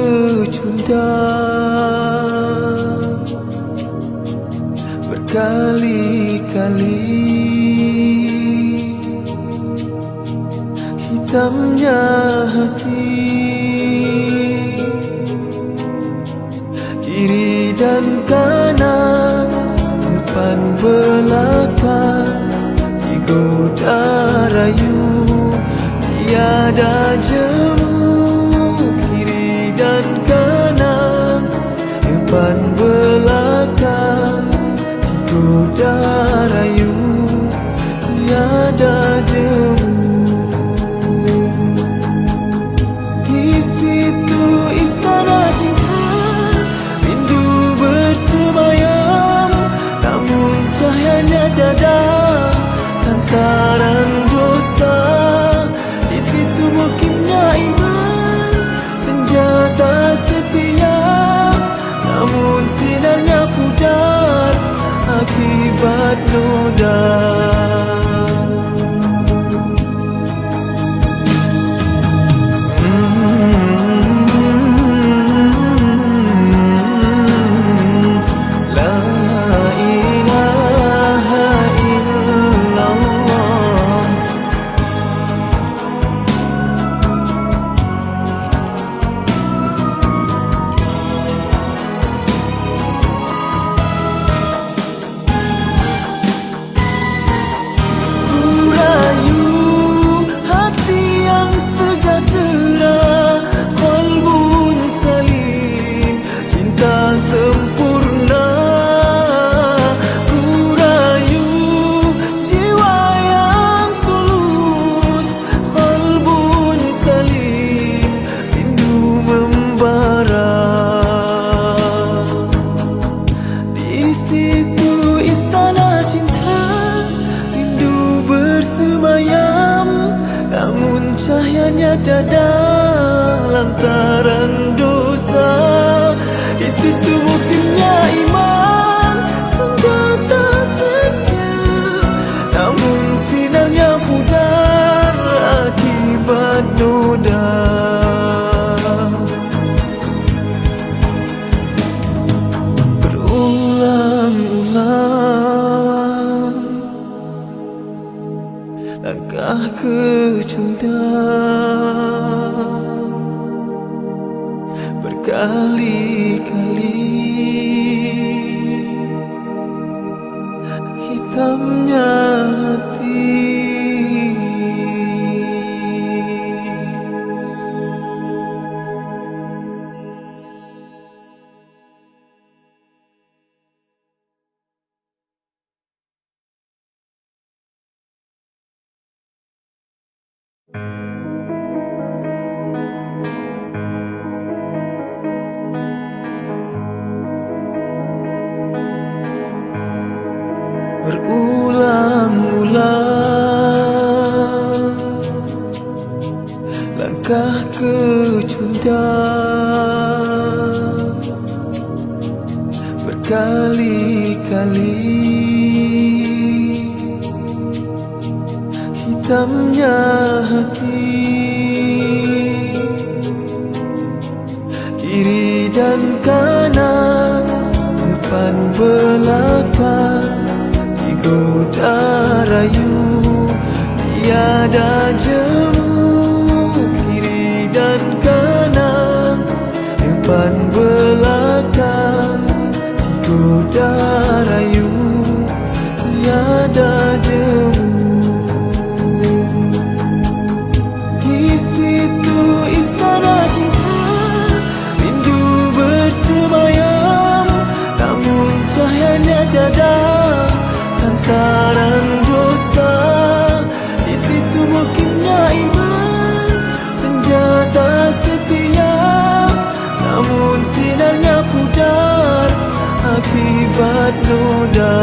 kecundang berkali-kali, hitamnya hati, kiri dan kanan, depan belakang, digoda rayu, tiada jemu. Kiri dan kanan, depan belakang, digoda rayu, tiada jemu. Di situ istana cinta, rindu bersemayam, namun cahayanya tiada lantaran dosa. Di situ mukimnya iman, senjata setia, namun sinarnya pudar akibat noda. Namun cahayanya tiada lantaran dosa. Di situ mukimnya iman, senjata setia, namun sinarnya pudar akibat noda. Berulang-ulang langkah kecundang berkali-kali, hitamnya hati. Berulang-ulang langkah kecundang berkali-kali, hitamnya hati, kiri dan kanan, depan belakang, digoda rayu, tiada jemu. Kiri dan kanan, depan belakang, digoda rayu, tiada jemu. Di situ istana cinta, rindu bersemayam, namun cahayanya tiada lantaran dosa. Di situ mukimnya iman, senjata setia, namun sinarnya pudar akibat noda.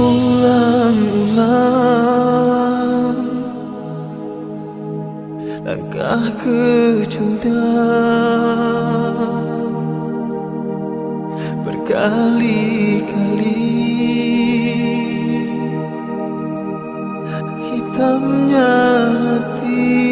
Berulang-ulang langkah kecundang, berkali-kali hitamnya hati.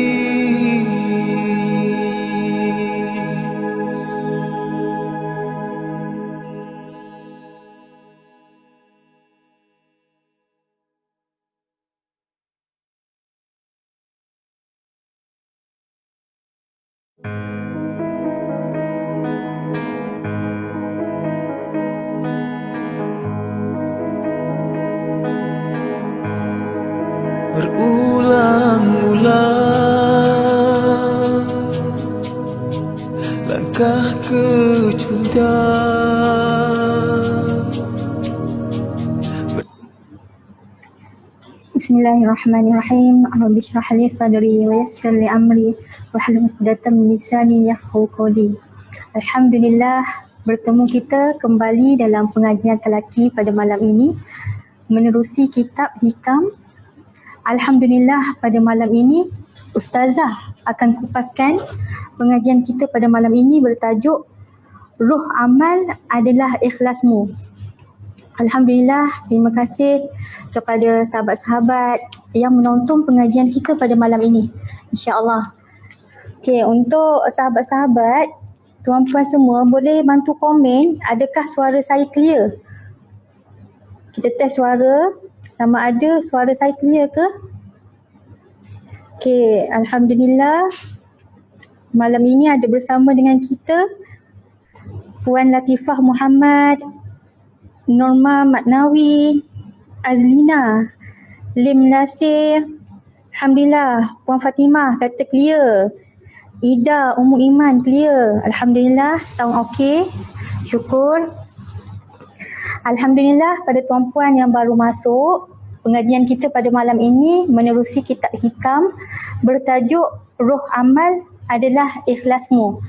Berulang-ulang langkah kecundang. Bismillahirrahmanirrahim. Rabbi shrah li sadri wa yassir li amri wahlul 'uqdatam min lisani yafqahu qawli. Alhamdulillah, bertemu kita kembali dalam pengajian telaki pada malam ini menerusi kitab Hikam. Alhamdulillah, pada malam ini Ustazah akan kupaskan pengajian kita pada malam ini bertajuk Ruh Amal Adalah Ikhlasmu. Alhamdulillah, terima kasih kepada sahabat-sahabat yang menonton pengajian kita pada malam ini. InsyaAllah. Okey, untuk sahabat-sahabat, tuan-puan semua boleh bantu komen adakah suara saya clear? Kita test suara, sama ada suara saya clear ke? Okey, Alhamdulillah. Malam ini ada bersama dengan kita Puan Latifah Muhammad, Norma Maknawi, Azlina, Lim Nasir. Alhamdulillah, Puan Fatimah kata clear. Ida Ummu Iman clear. Alhamdulillah, sound okey. Syukur. Alhamdulillah, pada tuan-puan yang baru masuk, pengajian kita pada malam ini menerusi kitab Hikam bertajuk Ruh Amal Adalah Ikhlasmu.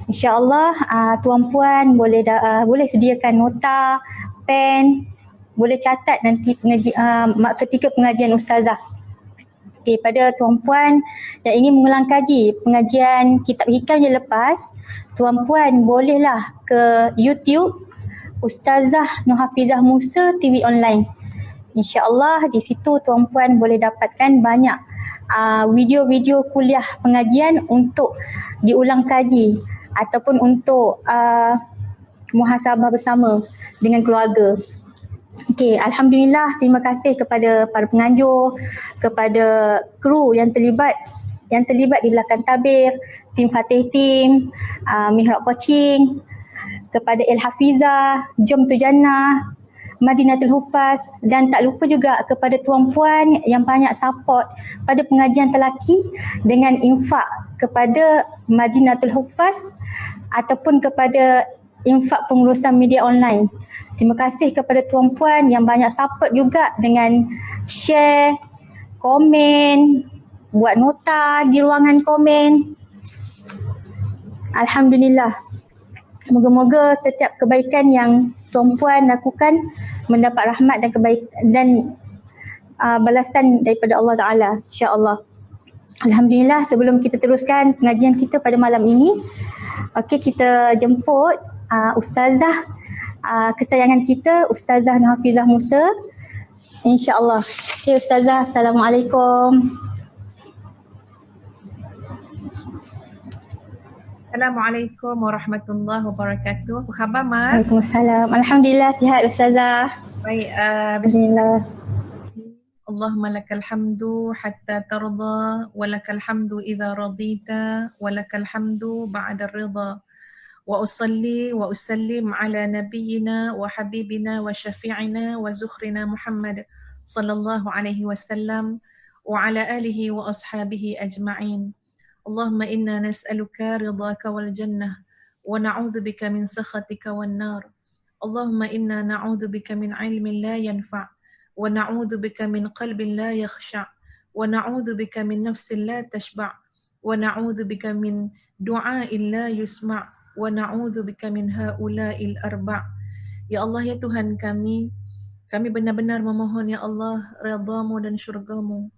InsyaAllah tuan-puan boleh sediakan nota, pen, boleh catat nanti ketika pengajian Ustazah. Okay, pada tuan-puan yang ingin mengulang kaji pengajian kitab Hikam yang lepas, tuan-puan bolehlah ke YouTube Ustazah Nurhafizah Musa TV Online. InsyaAllah di situ tuan-puan boleh dapatkan banyak video-video kuliah pengajian untuk diulang kaji ataupun untuk muhasabah bersama dengan keluarga. Okey, Alhamdulillah, terima kasih kepada para penganjur, kepada kru yang terlibat di belakang tabir, tim Fatih Team, Mihrab Coaching, kepada El Hafizah, Jom Tu Jannah, Madinatul Hufaz, dan tak lupa juga kepada tuan-puan yang banyak support pada pengajian telaki dengan infak kepada Madinatul Hufaz ataupun kepada infak pengurusan media online. Terima kasih kepada tuan-puan yang banyak support juga dengan share, komen, buat nota di ruangan komen. Alhamdulillah. Moga-moga setiap kebaikan yang tuan-puan lakukan mendapat rahmat dan dan balasan daripada Allah Ta'ala, insya-Allah. Alhamdulillah, sebelum kita teruskan pengajian kita pada malam ini, okey, kita jemput Ustazah kesayangan kita, Ustazah Nurhafizah Musa, insya-Allah. Okey Ustazah, Assalamualaikum. Assalamualaikum warahmatullahi wabarakatuh. Apa khabar, Mak? Waalaikumsalam. Alhamdulillah, sihat Ustazah. Baik, Bismillah. Allahumma lakal hamdu hatta tarda wa lakal hamdu idza radita wa lakal hamdu ba'da ridha. Wa usalli wa usallim ala nabiyyina wa habibina wa syafi'ina wa zukhrina Muhammad sallallahu alaihi wasallam wa ala alihi wa ashabihi ajma'in. Allahumma inna nas'aluka ridhaka wal jannah wa na'udzu bika min sakhatika wan nar. Allahumma inna na'udzu bika min ilmin la yanfa' wa na'udzu bika min qalbin la yakhsha' wa na'udzu bika min nafsin la tashba' wa na'udzu bika min du'ain la yusma' wa na'udzu bika min haula'il arba'. Ya Allah, ya Tuhan kami, Kami benar-benar memohon ya Allah redha-Mu dan syurga-Mu,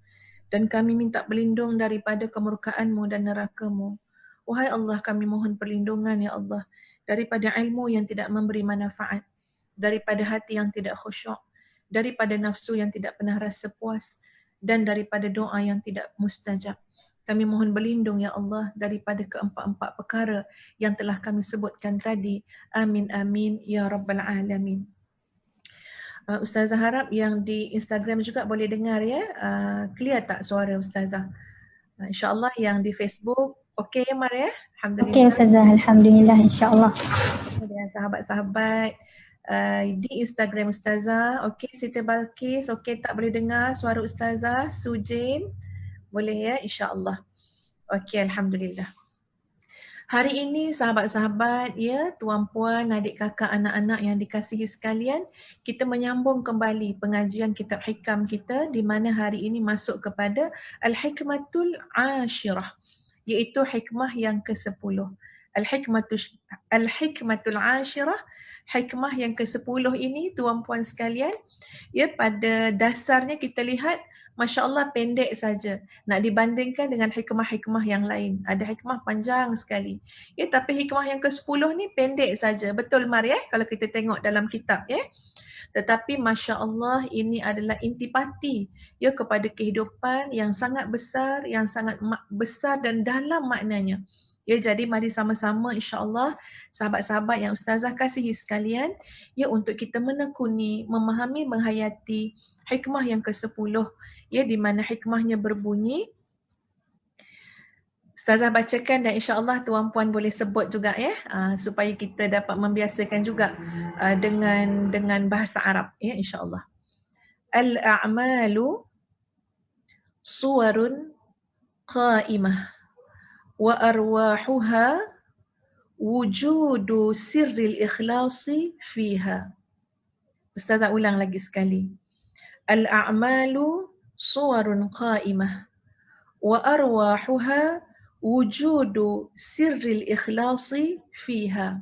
dan kami minta berlindung daripada kemurkaan-Mu dan neraka-Mu. Wahai Allah, kami mohon perlindungan ya Allah daripada ilmu yang tidak memberi manfaat, daripada hati yang tidak khusyuk, daripada nafsu yang tidak pernah rasa puas, dan daripada doa yang tidak mustajab. Kami mohon berlindung ya Allah daripada keempat-empat perkara yang telah kami sebutkan tadi. Amin amin ya rabbal alamin. Ustazah harap yang di Instagram juga boleh dengar ya. Clear tak suara Ustazah? InsyaAllah yang di Facebook okey ya Mar ya? Alhamdulillah. Okey Ustazah, Alhamdulillah, insyaAllah. Dan sahabat-sahabat di Instagram Ustazah, okey Siti Balkis, okey tak boleh dengar suara Ustazah? Sujin, boleh ya insyaAllah. Okey, Alhamdulillah. Hari ini sahabat-sahabat, ya, tuan-puan, adik kakak, anak-anak yang dikasihi sekalian, kita menyambung kembali pengajian kitab hikam kita di mana hari ini masuk kepada Al-Hikmatul Ashirah, iaitu hikmah yang ke-10. Al-Hikmatul Ashirah, hikmah yang ke-10 ini tuan-puan sekalian, ya, pada dasarnya kita lihat Masya Allah pendek saja. Nak dibandingkan dengan hikmah-hikmah yang lain. Ada hikmah panjang sekali. Ya, tapi hikmah yang ke-10 ni pendek saja. Betul Mar ya? Kalau kita tengok dalam kitab ya. Tetapi Masya Allah ini adalah intipati ya kepada kehidupan yang sangat besar, yang sangat besar dan dalam maknanya. Ya, jadi mari sama-sama insya-Allah sahabat-sahabat yang Ustazah kasihi sekalian, ya, untuk kita menekuni, memahami, menghayati hikmah yang ke-10, ya, di mana hikmahnya berbunyi. Ustazah bacakan dan insya-Allah tuan-puan boleh sebut juga ya, supaya kita dapat membiasakan juga dengan bahasa Arab ya insya-Allah. Al-a'malu suwarun qa'imah wa arwahuha wujudu sirril ikhlasi fiha. Ustazah ulang lagi sekali. Al-a'malu suwarun qa'imah wa arwahuha wujudu sirril ikhlasi fiha.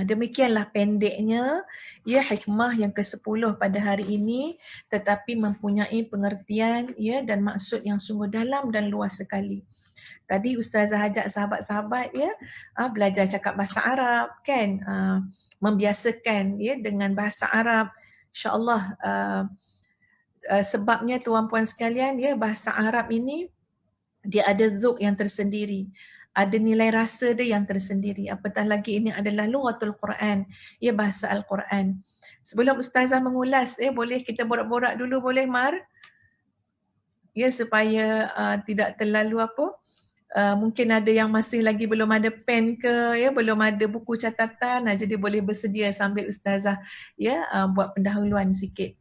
Demikianlah pendeknya ya hikmah yang ke-10 pada hari ini, tetapi mempunyai pengertian ya dan maksud yang sungguh dalam dan luas sekali. Tadi Ustazah ajak sahabat-sahabat ya belajar cakap bahasa Arab kan, membiasakan ya dengan bahasa Arab. InsyaAllah sebabnya tuan-puan sekalian ya bahasa Arab ini dia ada zuk yang tersendiri, ada nilai rasa dia yang tersendiri. Apatah lagi ini adalah lughatul Quran, ya, bahasa Al-Quran. Sebelum Ustazah mengulas, boleh kita borak-borak dulu boleh Mar? Ya, supaya tidak terlalu mungkin ada yang masih lagi belum ada pen ke, ya, belum ada buku catatan, jadi boleh bersedia sambil Ustazah ya buat pendahuluan sikit.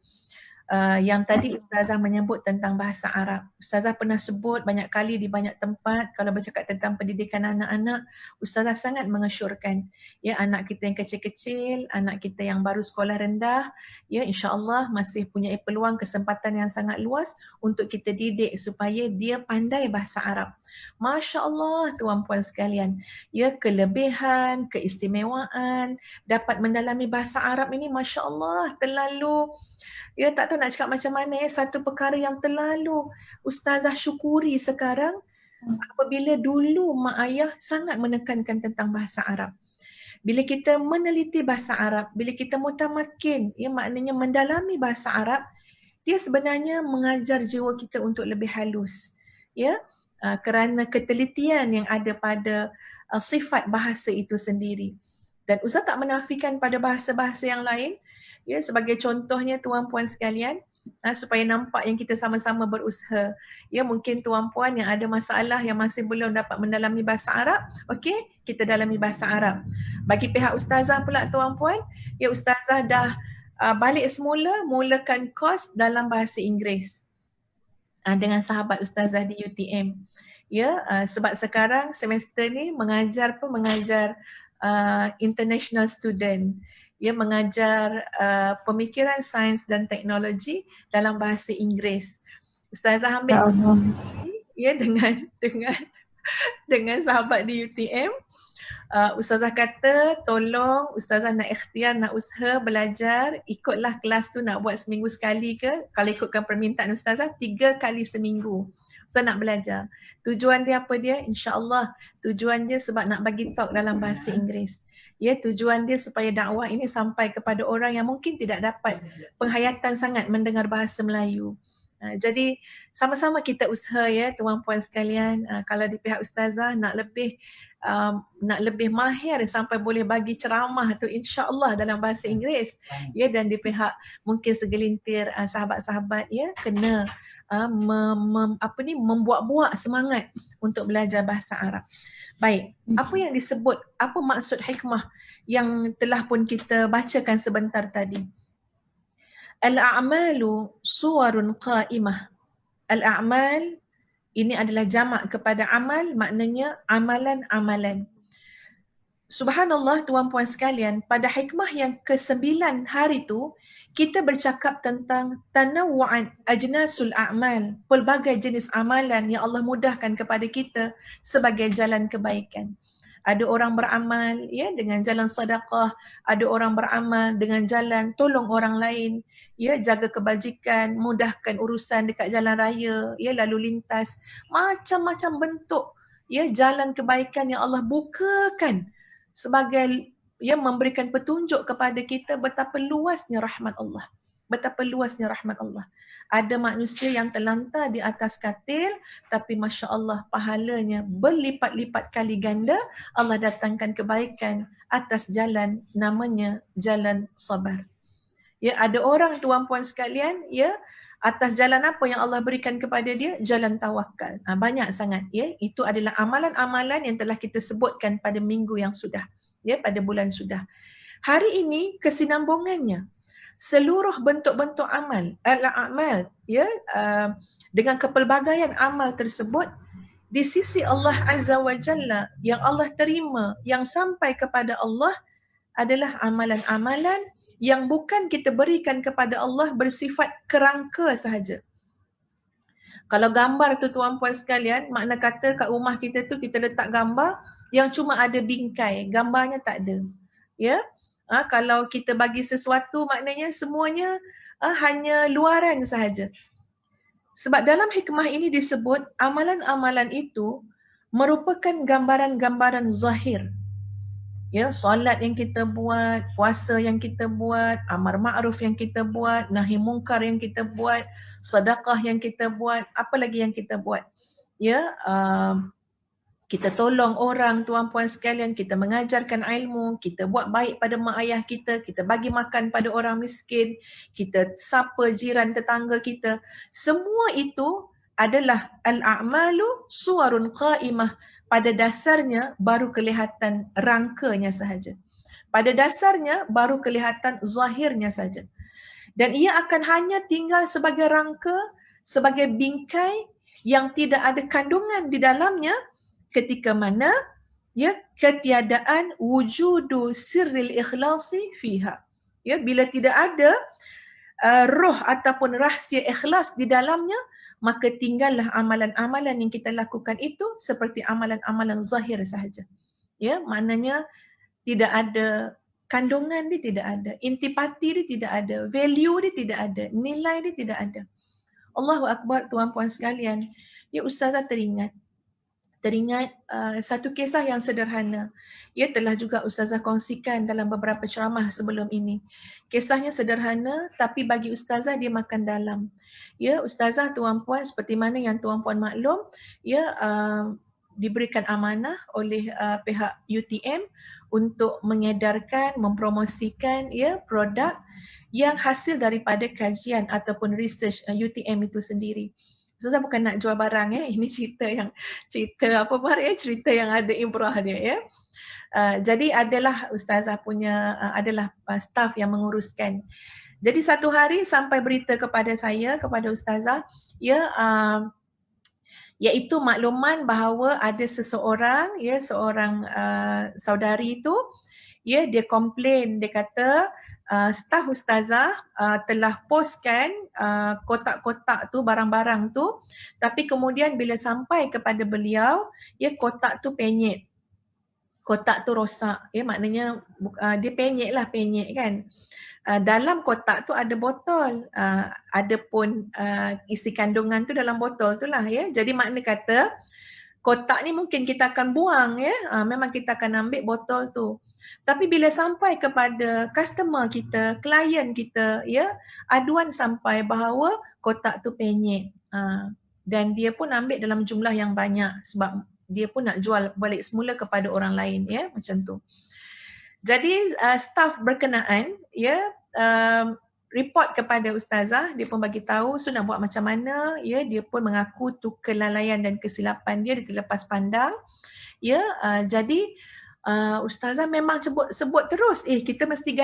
Yang tadi Ustazah menyebut tentang bahasa Arab. Ustazah pernah sebut banyak kali di banyak tempat kalau bercakap tentang pendidikan anak-anak, Ustazah sangat mengesyorkan ya anak kita yang kecil-kecil, anak kita yang baru sekolah rendah, ya, insya-Allah masih punya peluang kesempatan yang sangat luas untuk kita didik supaya dia pandai bahasa Arab. Masya-Allah tuan-puan sekalian, ya, kelebihan, keistimewaan dapat mendalami bahasa Arab ini masya-Allah terlalu, ya, tak tahu nak cakap macam mana ya, satu perkara yang terlalu Ustazah syukuri sekarang apabila dulu mak ayah sangat menekankan tentang bahasa Arab. Bila kita meneliti bahasa Arab, bila kita mutamakin, ya, maknanya mendalami bahasa Arab, dia sebenarnya mengajar jiwa kita untuk lebih halus. Ya, kerana ketelitian yang ada pada sifat bahasa itu sendiri. Dan Ustaz tak menafikan pada bahasa-bahasa yang lain. Ya, sebagai contohnya tuan-puan sekalian, supaya nampak yang kita sama-sama berusaha. Ya, mungkin tuan-puan yang ada masalah yang masih belum dapat mendalami bahasa Arab, okey, kita dalami bahasa Arab. Bagi pihak Ustazah pula tuan-puan, ya, Ustazah dah balik semula, mulakan kos dalam bahasa Inggeris dengan sahabat Ustazah di UTM. Ya, sebab sekarang semester ni mengajar international student. Ia mengajar pemikiran sains dan teknologi dalam bahasa Inggeris. Ustazah ambil ya dengan dengan sahabat di UTM. Ustazah kata tolong ustazah nak ikhtiar, nak usaha belajar, ikutlah kelas tu nak buat seminggu sekali ke, kalau ikutkan permintaan ustazah 3 kali seminggu. Ustazah nak belajar. Tujuan dia apa dia? InsyaAllah tujuan dia sebab nak bagi talk dalam bahasa Inggeris. Ya, tujuan dia supaya dakwah ini sampai kepada orang yang mungkin tidak dapat penghayatan sangat mendengar bahasa Melayu. Jadi sama-sama kita usaha ya tuan puan sekalian. Kalau di pihak ustazah nak lebih mahir sampai boleh bagi ceramah tu insya-Allah dalam bahasa Inggeris ya, dan di pihak mungkin segelintir sahabat-sahabat ya kena membuat-buat semangat untuk belajar bahasa Arab. Baik, apa yang disebut, apa maksud hikmah yang telah pun kita bacakan sebentar tadi? Al-a'malu suwarun qa'imah. Al-a'mal ini adalah jamak kepada amal, maknanya amalan-amalan. Subhanallah tuan puan sekalian, pada hikmah yang ke-9 hari tu, kita bercakap tentang tanawwu'an ajnasul a'mal, pelbagai jenis amalan yang Allah mudahkan kepada kita sebagai jalan kebaikan. Ada orang beramal ya dengan jalan sedekah, ada orang beramal dengan jalan tolong orang lain, ya jaga kebajikan, mudahkan urusan dekat jalan raya, ya lalu lintas, macam-macam bentuk ya jalan kebaikan yang Allah bukakan sebagai ya memberikan petunjuk kepada kita betapa luasnya rahmat Allah. Betapa luasnya rahmat Allah. Ada manusia yang terlantar di atas katil, tapi Masya Allah pahalanya berlipat-lipat kali ganda. Allah datangkan kebaikan atas jalan namanya jalan sabar. Ya, ada orang tuan puan sekalian, ya, atas jalan apa yang Allah berikan kepada dia? Jalan tawakal. Banyak sangat, ya. Itu adalah amalan-amalan yang telah kita sebutkan pada minggu yang sudah, ya, pada bulan sudah. Hari ini kesinambungannya seluruh bentuk-bentuk amal, al-a'mal, ya, dengan kepelbagaian amal tersebut di sisi Allah Azza wa Jalla yang Allah terima, yang sampai kepada Allah adalah amalan-amalan yang bukan kita berikan kepada Allah bersifat kerangka sahaja. Kalau gambar tu tuan puan sekalian, makna kata kat rumah kita tu kita letak gambar yang cuma ada bingkai, gambarnya tak ada. Ya. Kalau kita bagi sesuatu maknanya semuanya hanya luaran sahaja. Sebab dalam hikmah ini disebut amalan-amalan itu merupakan gambaran-gambaran zahir. Ya, solat yang kita buat, puasa yang kita buat, amar ma'ruf yang kita buat, nahi mungkar yang kita buat, sedekah yang kita buat, apa lagi yang kita buat. Ya, kita tolong orang tuan puan sekalian, kita mengajarkan ilmu, kita buat baik pada mak ayah kita, kita bagi makan pada orang miskin, kita sapa jiran tetangga kita. Semua itu adalah al-a'malu suwarun qa'imah. Pada dasarnya baru kelihatan rangkanya sahaja. Pada dasarnya baru kelihatan zahirnya saja. Dan ia akan hanya tinggal sebagai rangka, sebagai bingkai yang tidak ada kandungan di dalamnya ketika mana ya ketiadaan wujudu sirril ikhlasi fiha. Ya, bila tidak ada roh ataupun rahsia ikhlas di dalamnya, maka tinggallah amalan-amalan yang kita lakukan itu seperti amalan-amalan zahir sahaja. Ya, maknanya tidak ada kandungan dia, tidak ada intipati dia, tidak ada value dia, tidak ada nilai dia, tidak ada. Allahu Akbar tuan puan sekalian. Ya, ustazah teringat satu kisah yang sederhana. Ia telah juga ustazah kongsikan dalam beberapa ceramah sebelum ini. Kisahnya sederhana tapi bagi ustazah dia makan dalam. Ya, ustazah tuan puan seperti mana yang tuan puan maklum, ya, diberikan amanah oleh pihak UTM untuk mengedarkan, mempromosikan ya produk yang hasil daripada kajian ataupun research UTM itu sendiri. Ustazah bukan nak jual barang ini cerita yang cerita yang ada ibrah dia ya. Jadi adalah ustazah punya adalah staff yang menguruskan. Jadi satu hari sampai berita kepada saya, kepada ustazah ya, iaitu makluman bahawa ada seseorang ya, seorang saudari itu ya, dia komplain, dia kata staf ustazah telah postkan kotak-kotak tu, barang-barang tu, tapi kemudian bila sampai kepada beliau, ya, kotak tu penyet, kotak tu rosak, ya, maknanya dia penyet kan. Dalam kotak tu ada botol, ada pun isi kandungan tu dalam botol tu lah, ya. Jadi makna kata kotak ni mungkin kita akan buang, ya. Memang kita akan ambil botol tu. Tapi bila sampai kepada customer kita, klien kita, ya, aduan sampai bahawa kotak tu penyet. Dan dia pun ambil dalam jumlah yang banyak sebab dia pun nak jual balik semula kepada orang lain, ya, macam tu. Jadi staf berkenaan, ya, report kepada ustazah, dia pun bagi tahu so nak buat macam mana, ya, dia pun mengaku tu kelalaian dan kesilapan dia terlepas pandang, ya. Jadi ustazah memang sebut terus, kita mesti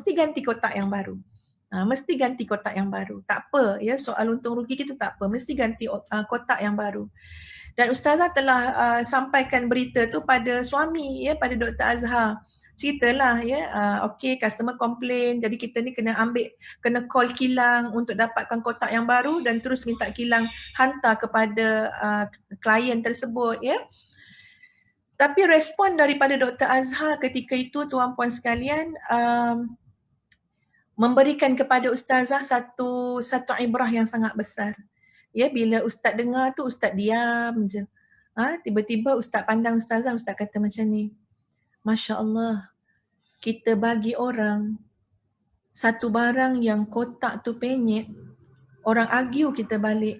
ganti kotak yang baru. Mesti ganti kotak yang baru. Tak apa, ya, soal untung rugi kita tak apa, mesti ganti kotak yang baru. Dan ustazah telah sampaikan berita tu pada suami, ya, pada Dr. Azhar. Ceritalah, ya, okey, customer komplain, jadi kita ni kena call kilang untuk dapatkan kotak yang baru dan terus minta kilang hantar kepada klien tersebut, ya. Tapi respon daripada Dr. Azhar ketika itu, tuan-puan sekalian, memberikan kepada ustazah satu ibrah yang sangat besar. Ya, bila ustaz dengar tu, ustaz diam je. Tiba-tiba ustaz pandang ustazah, ustaz kata macam ni, Masya Allah, kita bagi orang satu barang yang kotak tu penyet, orang argue kita balik,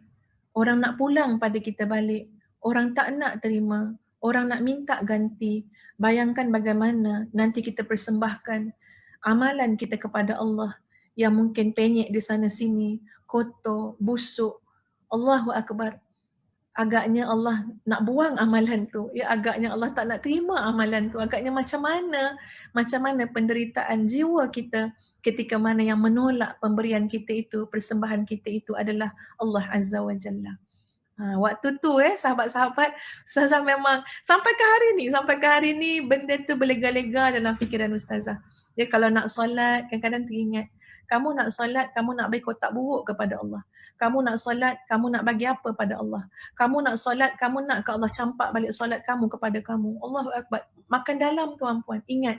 orang nak pulang pada kita balik, orang tak nak terima, orang nak minta ganti. Bayangkan bagaimana nanti kita persembahkan amalan kita kepada Allah yang mungkin penyek di sana sini, kotor, busuk. Allahu Akbar. Agaknya Allah nak buang amalan tu. Ya, agaknya Allah tak nak terima amalan tu. Agaknya macam mana penderitaan jiwa kita ketika mana yang menolak pemberian kita itu, persembahan kita itu adalah Allah Azza wa Jalla. Waktu tu sahabat-sahabat, ustazah memang sampai ke hari ni benda tu berlega-lega dalam fikiran ustazah. Dia kalau nak solat, kadang-kadang teringat, kamu nak solat, kamu nak bagi kotak buruk kepada Allah. Kamu nak solat, kamu nak bagi apa pada Allah? Kamu nak solat, kamu nak ke Allah campak balik solat kamu kepada kamu. Allahu Akbar. Makan dalam, tuan-puan. Ingat,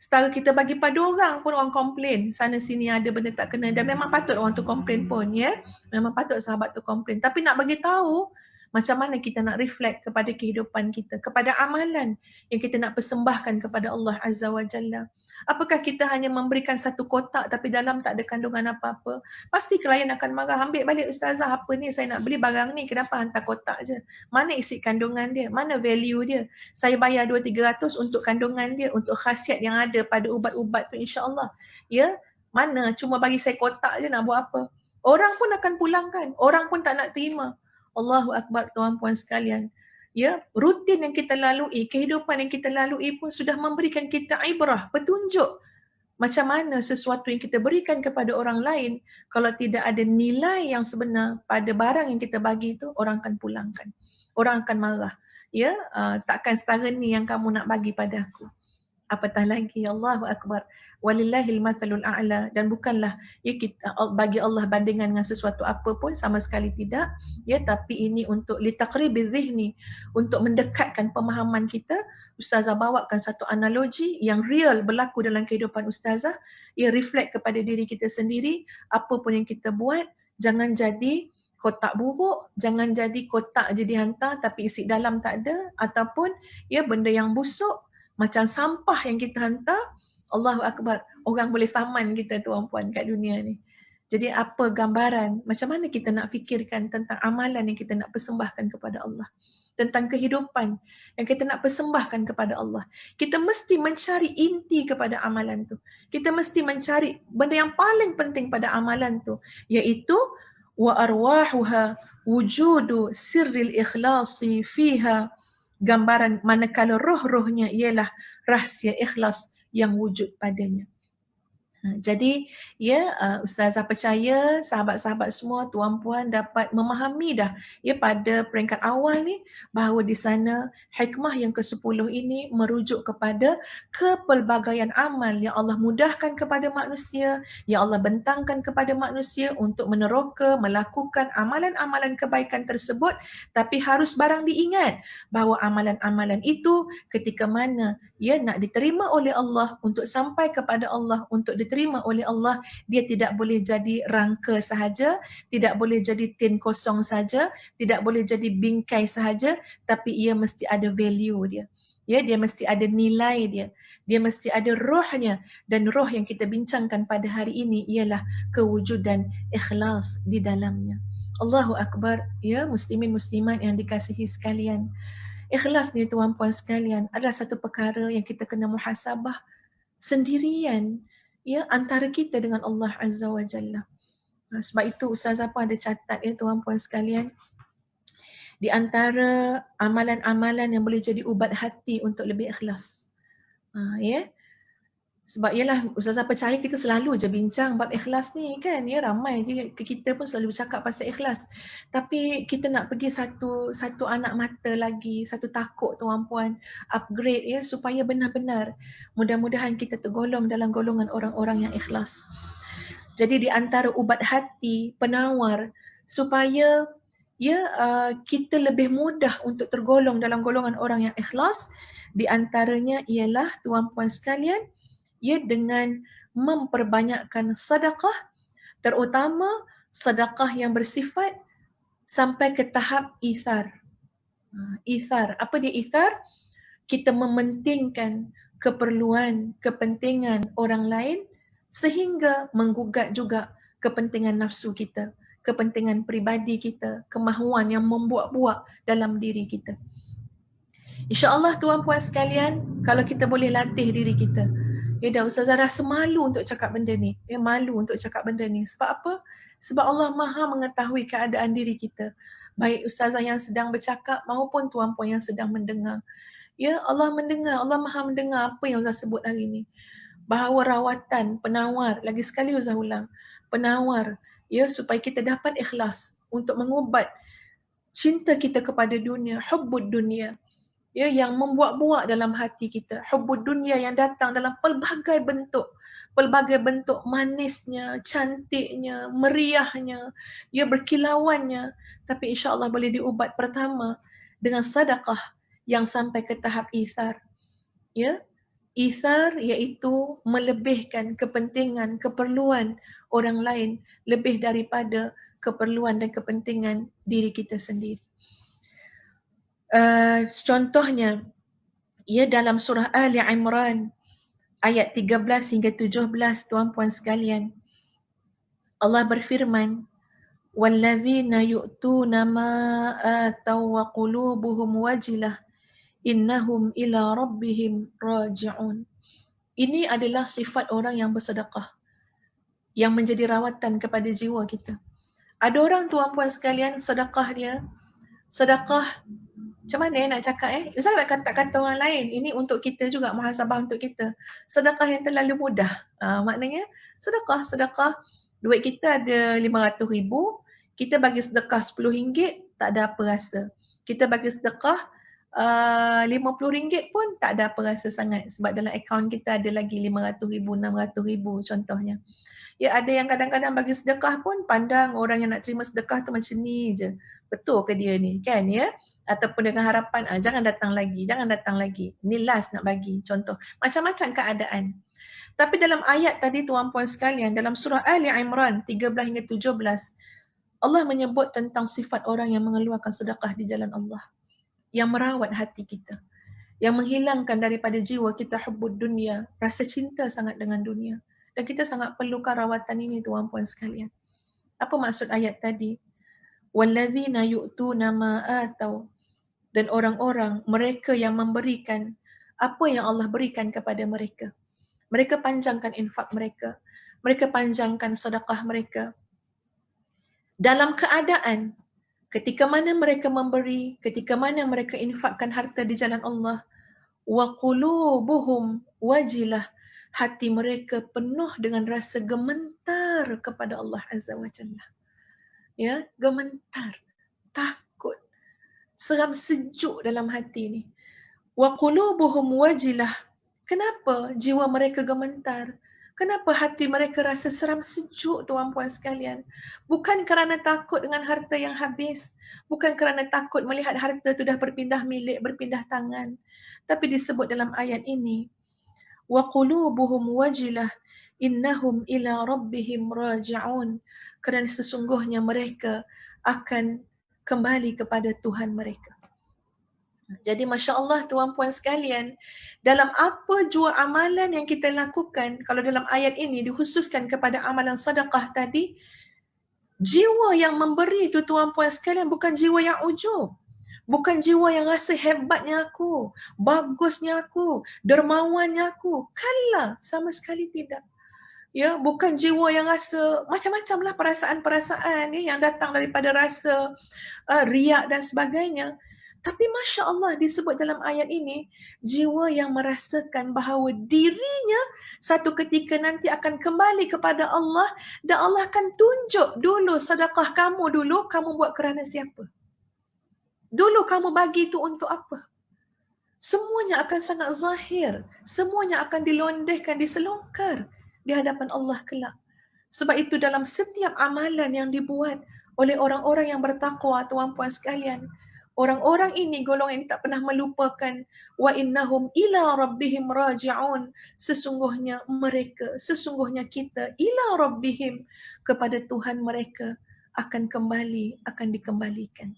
setara kita bagi pada orang pun orang komplain, sana sini ada benda tak kena, dan memang patut orang tu komplain pun, ya. Memang patut sahabat tu komplain. Tapi nak bagi tahu macam mana kita nak reflect kepada kehidupan kita, kepada amalan yang kita nak persembahkan kepada Allah Azza wa Jalla. Apakah kita hanya memberikan satu kotak tapi dalam tak ada kandungan apa-apa? Pasti klien akan marah, ambil balik ustazah, apa ni, saya nak beli barang ni, kenapa hantar kotak je? Mana isi kandungan dia? Mana value dia? Saya bayar 200-300 untuk kandungan dia, untuk khasiat yang ada pada ubat-ubat tu, insya-Allah. Ya, mana cuma bagi saya kotak je, nak buat apa? Orang pun akan pulangkan, orang pun tak nak terima. Allahu Akbar, tuan-puan sekalian. Ya, rutin yang kita lalui, kehidupan yang kita lalui pun sudah memberikan kita ibrah, petunjuk macam mana sesuatu yang kita berikan kepada orang lain, kalau tidak ada nilai yang sebenar pada barang yang kita bagi itu, orang akan pulangkan. Orang akan marah. Ya, takkan setara ni yang kamu nak bagi pada aku. Apatah lagi, Allahu Akbar, walillahil mathalul a'la, dan bukanlah ya kita bagi Allah bandingan dengan sesuatu apa pun, sama sekali tidak, ya, tapi ini untuk litaqribiz zihni, untuk mendekatkan pemahaman kita. Ustazah bawakan satu analogi yang real berlaku dalam kehidupan ustazah, ia reflect kepada diri kita sendiri. Apa pun yang kita buat, jangan jadi kotak buruk, jangan jadi kotak je dihantar tapi isi dalam tak ada, ataupun ya benda yang busuk macam sampah yang kita hantar. Allahu Akbar, orang boleh saman kita, tuan-puan, kat dunia ni. Jadi apa gambaran, macam mana kita nak fikirkan tentang amalan yang kita nak persembahkan kepada Allah, tentang kehidupan yang kita nak persembahkan kepada Allah. Kita mesti mencari inti kepada amalan tu. Kita mesti mencari benda yang paling penting pada amalan tu, iaitu wa arwahuha wujudu sirril ikhlasi fiha. Gambaran manakala roh-rohnya ialah rahsia ikhlas yang wujud padanya. Jadi ya, Ustazah percaya sahabat-sahabat semua, tuan-puan dapat memahami dah ya pada peringkat awal ni bahawa di sana hikmah yang ke-10 ini merujuk kepada kepelbagaian amal yang Allah mudahkan kepada manusia, yang Allah bentangkan kepada manusia untuk meneroka melakukan amalan-amalan kebaikan tersebut, tapi harus barang diingat bahawa amalan-amalan itu ketika mana ia nak diterima oleh Allah, untuk sampai kepada Allah, untuk diterima oleh Allah, dia tidak boleh jadi rangka sahaja, tidak boleh jadi tin kosong saja, tidak boleh jadi bingkai sahaja, tapi ia mesti ada value dia. Ya, dia mesti ada nilai dia. Dia mesti ada rohnya, dan roh yang kita bincangkan pada hari ini ialah kewujudan ikhlas di dalamnya. Allahu Akbar, ya muslimin muslimat yang dikasihi sekalian. Ikhlas ni tuan-puan sekalian adalah satu perkara yang kita kena muhasabah sendirian ya antara kita dengan Allah Azza wa Jalla. Sebab itu Ustazah pun ada catat ya tuan-puan sekalian, di antara amalan-amalan yang boleh jadi ubat hati untuk lebih ikhlas. Ya. Sebab ialah Ustazah percaya kita selalu je bincang bab ikhlas ni kan, ya ramai je kita pun selalu bercakap pasal ikhlas. Tapi kita nak pergi satu anak mata lagi, satu takuk tuan-puan, upgrade ya supaya benar-benar mudah-mudahan kita tergolong dalam golongan orang-orang yang ikhlas. Jadi di antara ubat hati, penawar supaya kita lebih mudah untuk tergolong dalam golongan orang yang ikhlas, di antaranya ialah tuan-puan sekalian, ia dengan memperbanyakkan sedekah, terutama sedekah yang bersifat sampai ke tahap ithar. Ithar, apa dia ithar? Kita mementingkan keperluan, kepentingan orang lain sehingga menggugat juga kepentingan nafsu kita, kepentingan peribadi kita, kemahuan yang membuat-buat dalam diri kita. InsyaAllah tuan-puan sekalian, kalau kita boleh latih diri kita, ya dah Ustazah rasa malu untuk cakap benda ni. Ya malu untuk cakap benda ni. Sebab apa? Sebab Allah Maha mengetahui keadaan diri kita. Baik Ustazah yang sedang bercakap maupun tuan-puan yang sedang mendengar. Ya Allah mendengar, Allah Maha mendengar apa yang Ustazah sebut hari ni. Bahawa rawatan, penawar, lagi sekali Ustazah ulang, penawar ya supaya kita dapat ikhlas untuk mengubat cinta kita kepada dunia, hubbud dunia. Ya, yang membuat-buat dalam hati kita. Hubbud dunia yang datang dalam pelbagai bentuk manisnya, cantiknya, meriahnya, ya berkilauannya. Tapi insya-Allah boleh diubat pertama dengan sedekah yang sampai ke tahap ithar. Ya, ithar iaitu melebihkan kepentingan, keperluan orang lain lebih daripada keperluan dan kepentingan diri kita sendiri. Contohnya, ia dalam surah Ali Imran ayat 13 hingga 17 tuan-puan sekalian. Allah berfirman, "Wallazina yu'tuna ma ataw wa qulubuhum wajilah innahum ila rabbihim raji'un." Ini adalah sifat orang yang bersedekah yang menjadi rawatan kepada jiwa kita. Ada orang tuan-puan sekalian sedekah macam mana nak cakap Ustaz tak kata orang lain. Ini untuk kita juga, muhasabah untuk kita. Sedekah yang terlalu mudah. Maknanya sedekah duit kita ada 500,000, kita bagi sedekah RM10 tak ada apa rasa. Kita bagi sedekah RM50 pun tak ada apa rasa sangat sebab dalam akaun kita ada lagi 500,000, 600,000 contohnya. Ya, ada yang kadang-kadang bagi sedekah pun pandang orang yang nak terima sedekah tu macam ni je. Betul ke dia ni kan ya? Ataupun dengan harapan jangan datang lagi, ni last nak bagi, contoh macam-macam keadaan. Tapi dalam ayat tadi tuan-puan sekalian, dalam surah Ali Imran 13 hingga 17, Allah menyebut tentang sifat orang yang mengeluarkan sedekah di jalan Allah, yang merawat hati kita, yang menghilangkan daripada jiwa kita hubbud dunia, rasa cinta sangat dengan dunia. Dan kita sangat perlukan rawatan ini tuan-puan sekalian. Apa maksud ayat tadi? Wallazina yu'tuna ma ataw, dan orang-orang mereka yang memberikan apa yang Allah berikan kepada mereka. Mereka panjangkan infak mereka. Mereka panjangkan sedekah mereka. Dalam keadaan ketika mana mereka memberi, ketika mana mereka infakkan harta di jalan Allah, wa qulubuhum wajilah, hati mereka penuh dengan rasa gementar kepada Allah Azza wa Jalla. Ya, gementar, takut, seram sejuk dalam hati ni. Wa qulubuhum wajilah. Kenapa jiwa mereka gementar? Kenapa hati mereka rasa seram sejuk, tuan-puan sekalian? Bukan kerana takut dengan harta yang habis. Bukan kerana takut melihat harta itu dah berpindah milik, berpindah tangan. Tapi disebut dalam ayat ini, wa qulubuhum wajilah innahum ila rabbihim raji'un. Kerana sesungguhnya mereka akan kembali kepada Tuhan mereka. Jadi Masya Allah tuan-puan sekalian, dalam apa jua amalan yang kita lakukan, kalau dalam ayat ini dikhususkan kepada amalan sedekah tadi, jiwa yang memberi itu tuan-puan sekalian bukan jiwa yang ujub. Bukan jiwa yang rasa hebatnya aku, bagusnya aku, dermawannya aku. Kala, sama sekali tidak. Ya, bukan jiwa yang rasa macam-macamlah perasaan-perasaan yang datang daripada rasa riak dan sebagainya. Tapi Masya Allah disebut dalam ayat ini, jiwa yang merasakan bahawa dirinya satu ketika nanti akan kembali kepada Allah dan Allah akan tunjuk dulu sedekah kamu dulu, kamu buat kerana siapa. Dulu kamu bagi itu untuk apa. Semuanya akan sangat zahir, semuanya akan dilondehkan, diselongkar di hadapan Allah kelak. Sebab itu dalam setiap amalan yang dibuat oleh orang-orang yang bertakwa, tuan-puan sekalian, orang-orang ini, golongan ini tak pernah melupakan wa innahum ila rabbihim raji'un. Sesungguhnya mereka, sesungguhnya kita ila rabbihim, kepada Tuhan mereka akan kembali, akan dikembalikan.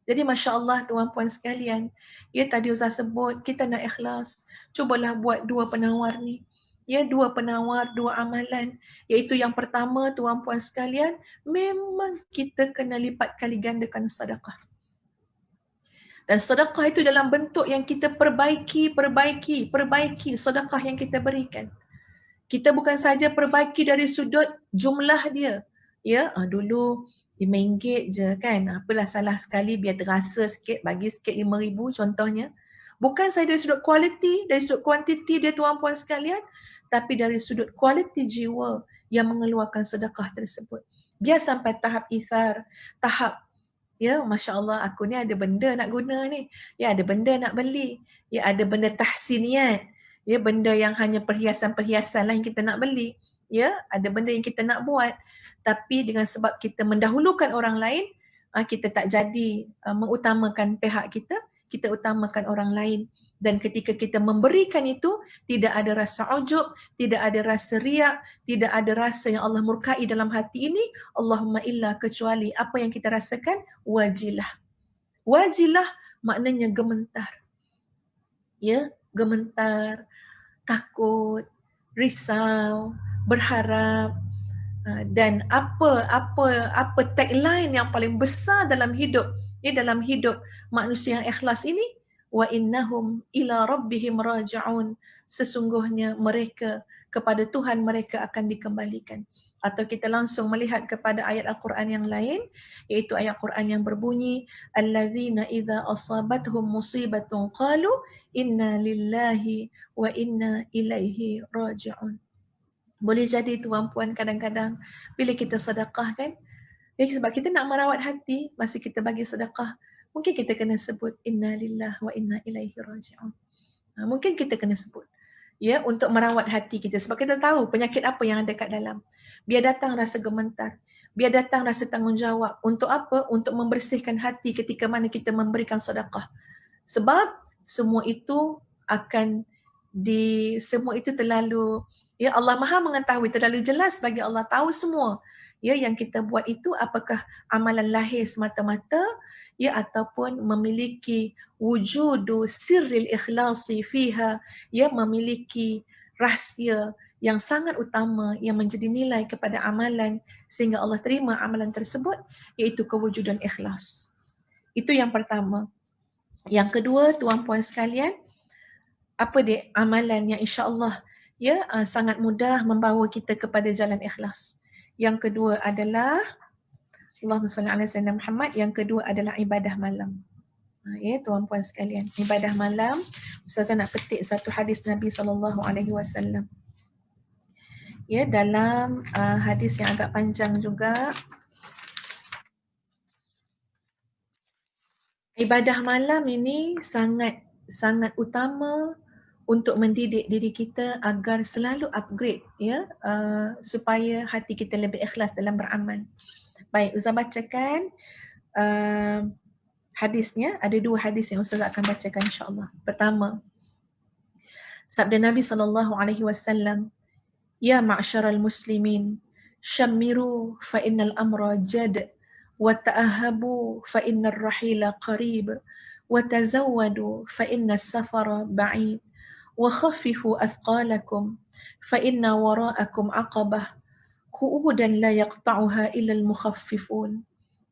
Jadi Masya Allah tuan-puan sekalian, ya tadi Ustaz sebut kita nak ikhlas, cubalah buat dua penawar ni. Ya, dua penawar, dua amalan. Iaitu yang pertama tuan-puan sekalian, memang kita kena lipat kali gandakan sedekah. Dan sedekah itu dalam bentuk yang kita perbaiki sedekah yang kita berikan. Kita bukan saja perbaiki dari sudut jumlah dia. Ya, dulu RM5 je kan. Apalah salah sekali biar terasa sikit, bagi sikit RM5,000 contohnya. Bukan saja dari sudut kualiti, dari sudut kuantiti dia tuan-puan sekalian, tapi dari sudut kualiti jiwa yang mengeluarkan sedekah tersebut. Biar sampai tahap ithar, tahap ya, Masya Allah, aku ni ada benda nak guna ni. Ya, ada benda nak beli. Ya, ada benda tahsiniat. Ya, benda yang hanya perhiasan-perhiasan lah yang kita nak beli. Ya, ada benda yang kita nak buat. Tapi dengan sebab kita mendahulukan orang lain, kita tak jadi mengutamakan pihak kita, kita utamakan orang lain. Dan ketika kita memberikan itu, tidak ada rasa ujub, tidak ada rasa riak, tidak ada rasa yang Allah murkai dalam hati ini, Allahumma illa, kecuali apa yang kita rasakan, wajilah. Wajilah maknanya gementar. Ya, gementar, takut, risau, berharap. Dan apa tagline yang paling besar dalam hidup, dalam hidup manusia yang ikhlas ini, wa innahum ila rabbihim raji'un, sesungguhnya mereka kepada Tuhan mereka akan dikembalikan. Atau kita langsung melihat kepada ayat Al-Quran yang lain, iaitu ayat Quran yang berbunyi, allazina idza asabathum musibatun qalu inna lillahi wa inna ilaihi raji'un. Boleh jadi tuan-puan kadang-kadang bila kita sedekah kan, sebab kita nak merawat hati, masa kita bagi sedekah, mungkin kita kena sebut inna lillahi wa inna ilaihi raji'un. Mungkin kita kena sebut ya, untuk merawat hati kita, sebab kita tahu penyakit apa yang ada kat dalam. Biar datang rasa gementar, biar datang rasa tanggungjawab. Untuk apa? Untuk membersihkan hati ketika mana kita memberikan sedekah. Sebab semua itu semua itu terlalu, ya, Allah Maha mengetahui, terlalu jelas bagi Allah, tahu semua. Ya, yang kita buat itu apakah amalan lahir semata-mata, ya, ataupun memiliki wujudu sirril ikhlasi fiha, ya, memiliki rahsia yang sangat utama yang menjadi nilai kepada amalan sehingga Allah terima amalan tersebut, iaitu kewujudan ikhlas. Itu yang pertama. Yang kedua, tuan-puan sekalian, apa dia amalan yang insya-Allah ya sangat mudah membawa kita kepada jalan ikhlas. Yang kedua adalah Allahumma salli ala sayyidina Muhammad, yang kedua adalah ibadah malam. Ya tuan-puan sekalian, ibadah malam, Ustazah nak petik satu hadis Nabi SAW. ya, dalam hadis yang agak panjang juga. Ibadah malam ini sangat utama untuk mendidik diri kita agar selalu upgrade, ya, supaya hati kita lebih ikhlas dalam beramal. Baik, Ustaz bacakan hadisnya. Ada 2 hadis yang Ustaz akan bacakan insya-Allah. Pertama, sabda Nabi SAW, "Ya ma'syaral muslimin, syammiru fa innal amra jad, wa ta'ahabu fa innar rahila qarib, wa tazawwadu fa innas safara ba'id, wa khaffifu athqalakum fa inna wara'akum aqabah, qu'udan la yaqta'uha illa al-mukhaffifun.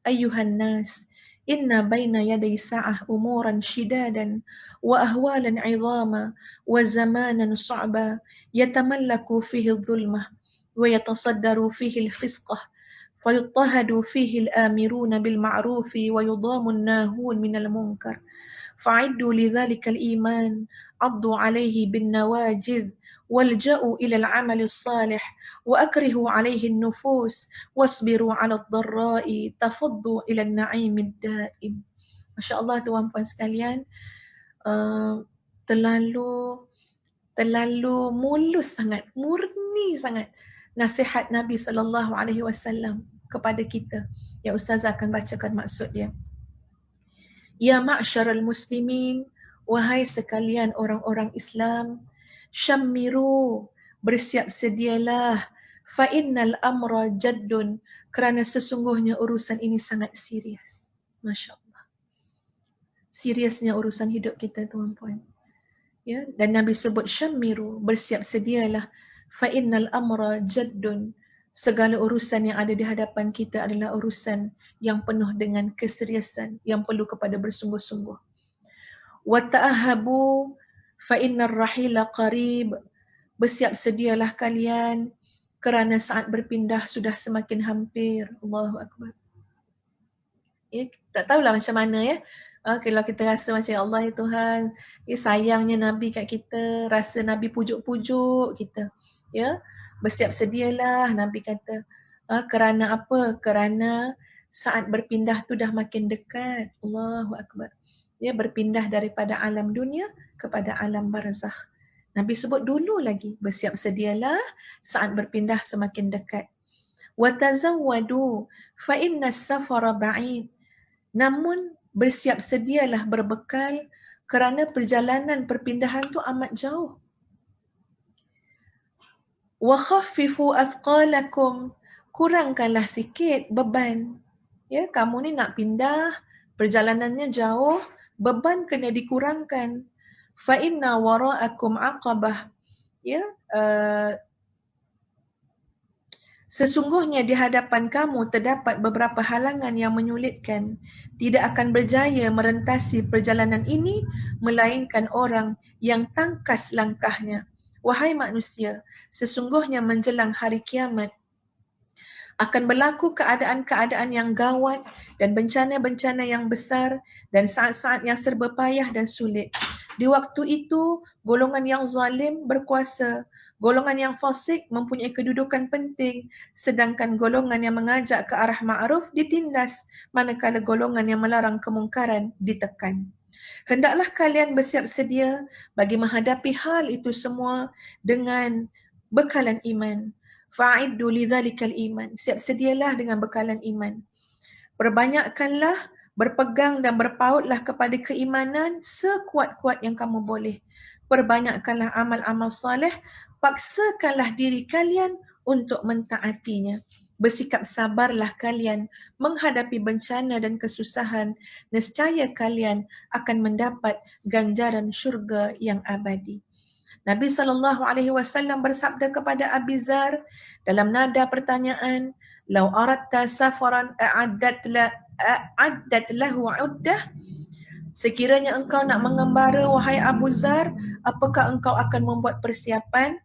Ayyuhan nas, inna baina yaday sa'ah umuran shidadan wa ahwalan 'idhama wa zamanan su'ba yatamallaku fihi adh-dhulmah wa yatasaddaru fihi al-fisqah فيضطهد فيه الآمرون بالمعروف ويضام الناهون من المنكر فعدوا لذلك الإيمان عضوا عليه بالنواجذ والجأوا إلى العمل الصالح وأكرهوا عليه النفوس واصبروا على الضراء تفضوا إلى النعيم الدائم." Masya Allah tuan-puan sekalian, terlalu mulus sangat, murni sangat nasihat Nabi SAW kepada kita, yang Ustazah akan bacakan maksud dia. Ya ma'syaral muslimin, wahai sekalian orang-orang Islam, syammiru, bersiap sedialah, fa innal amra jaddun, kerana sesungguhnya urusan ini sangat serius. Masya Allah. Seriusnya urusan hidup kita, tuan-puan. Ya, dan Nabi sebut syammiru, bersiap sedialah, fa innal amra jaddun, segala urusan yang ada di hadapan kita adalah urusan yang penuh dengan keseriusan, yang perlu kepada bersungguh-sungguh. Wa ta'ahabu fa innar rahila qarib, bersiap sedialah kalian kerana saat berpindah sudah semakin hampir. Allahu akbar. Ya, tak tahulah macam mana ya. Kalau kita rasa macam Allah ya Tuhan, ya sayangnya Nabi kat kita, rasa Nabi pujuk-pujuk kita. Ya, bersiap sedialah Nabi kata. Kerana apa? Kerana saat berpindah tu dah makin dekat. Allahu akbar. Ya, berpindah daripada alam dunia kepada alam barzakh. Nabi sebut dulu lagi, bersiap sedialah saat berpindah semakin dekat. Wa tazawwadu fa inna as-safara ba'id. Namun bersiap sedialah berbekal kerana perjalanan perpindahan tu amat jauh. Wa khaffifu athqalakum, kurangkanlah sikit beban. Ya, kamu ni nak pindah, perjalanannya jauh, beban kena dikurangkan. Fa inna wara'akum aqabah. Ya, sesungguhnya di hadapan kamu terdapat beberapa halangan yang menyulitkan. Tidak akan berjaya merentasi perjalanan ini melainkan orang yang tangkas langkahnya. Wahai manusia, sesungguhnya menjelang hari kiamat akan berlaku keadaan-keadaan yang gawat dan bencana-bencana yang besar dan saat-saat yang serba payah dan sulit. Di waktu itu, golongan yang zalim berkuasa, golongan yang fasik mempunyai kedudukan penting, sedangkan golongan yang mengajak ke arah ma'ruf ditindas, manakala golongan yang melarang kemungkaran ditekan. Hendaklah kalian bersiap sedia bagi menghadapi hal itu semua dengan bekalan iman. Fa'iddu lidzalikal iman. Siap sedialah dengan bekalan iman. Perbanyakkanlah, berpegang dan berpautlah kepada keimanan sekuat-kuat yang kamu boleh. Perbanyakkanlah amal-amal soleh, paksakanlah diri kalian untuk mentaatinya. Bersikap sabarlah kalian menghadapi bencana dan kesusahan, nescaya kalian akan mendapat ganjaran syurga yang abadi. Nabi SAW bersabda kepada Abi Zar dalam nada pertanyaan, "Lau aradta safaran a'addat lahu 'uddah?" Sekiranya engkau nak mengembara, wahai Abu Zar, apakah engkau akan membuat persiapan?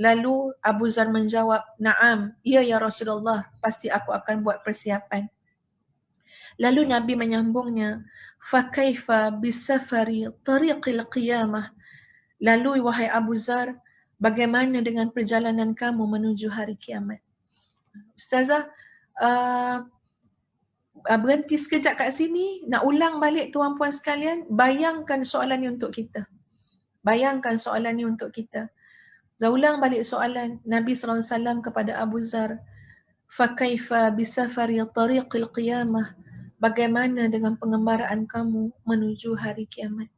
Lalu Abu Zar menjawab, "Na'am, ya ya Rasulullah, pasti aku akan buat persiapan." Lalu Nabi menyambungnya, "Fa kaifa bisafari tariqil qiyamah?" Lalu wahai Abu Zar, bagaimana dengan perjalanan kamu menuju hari kiamat? Ustazah berhenti sekejap kat sini, nak ulang balik tuan puan sekalian, bayangkan soalan ni untuk kita. Bayangkan soalan ni untuk kita. Saya ulang balik soalan Nabi SAW kepada Abu Zar. Fakaifa bisafari tariqil qiyamah? Bagaimana dengan pengembaraan kamu menuju hari kiamat?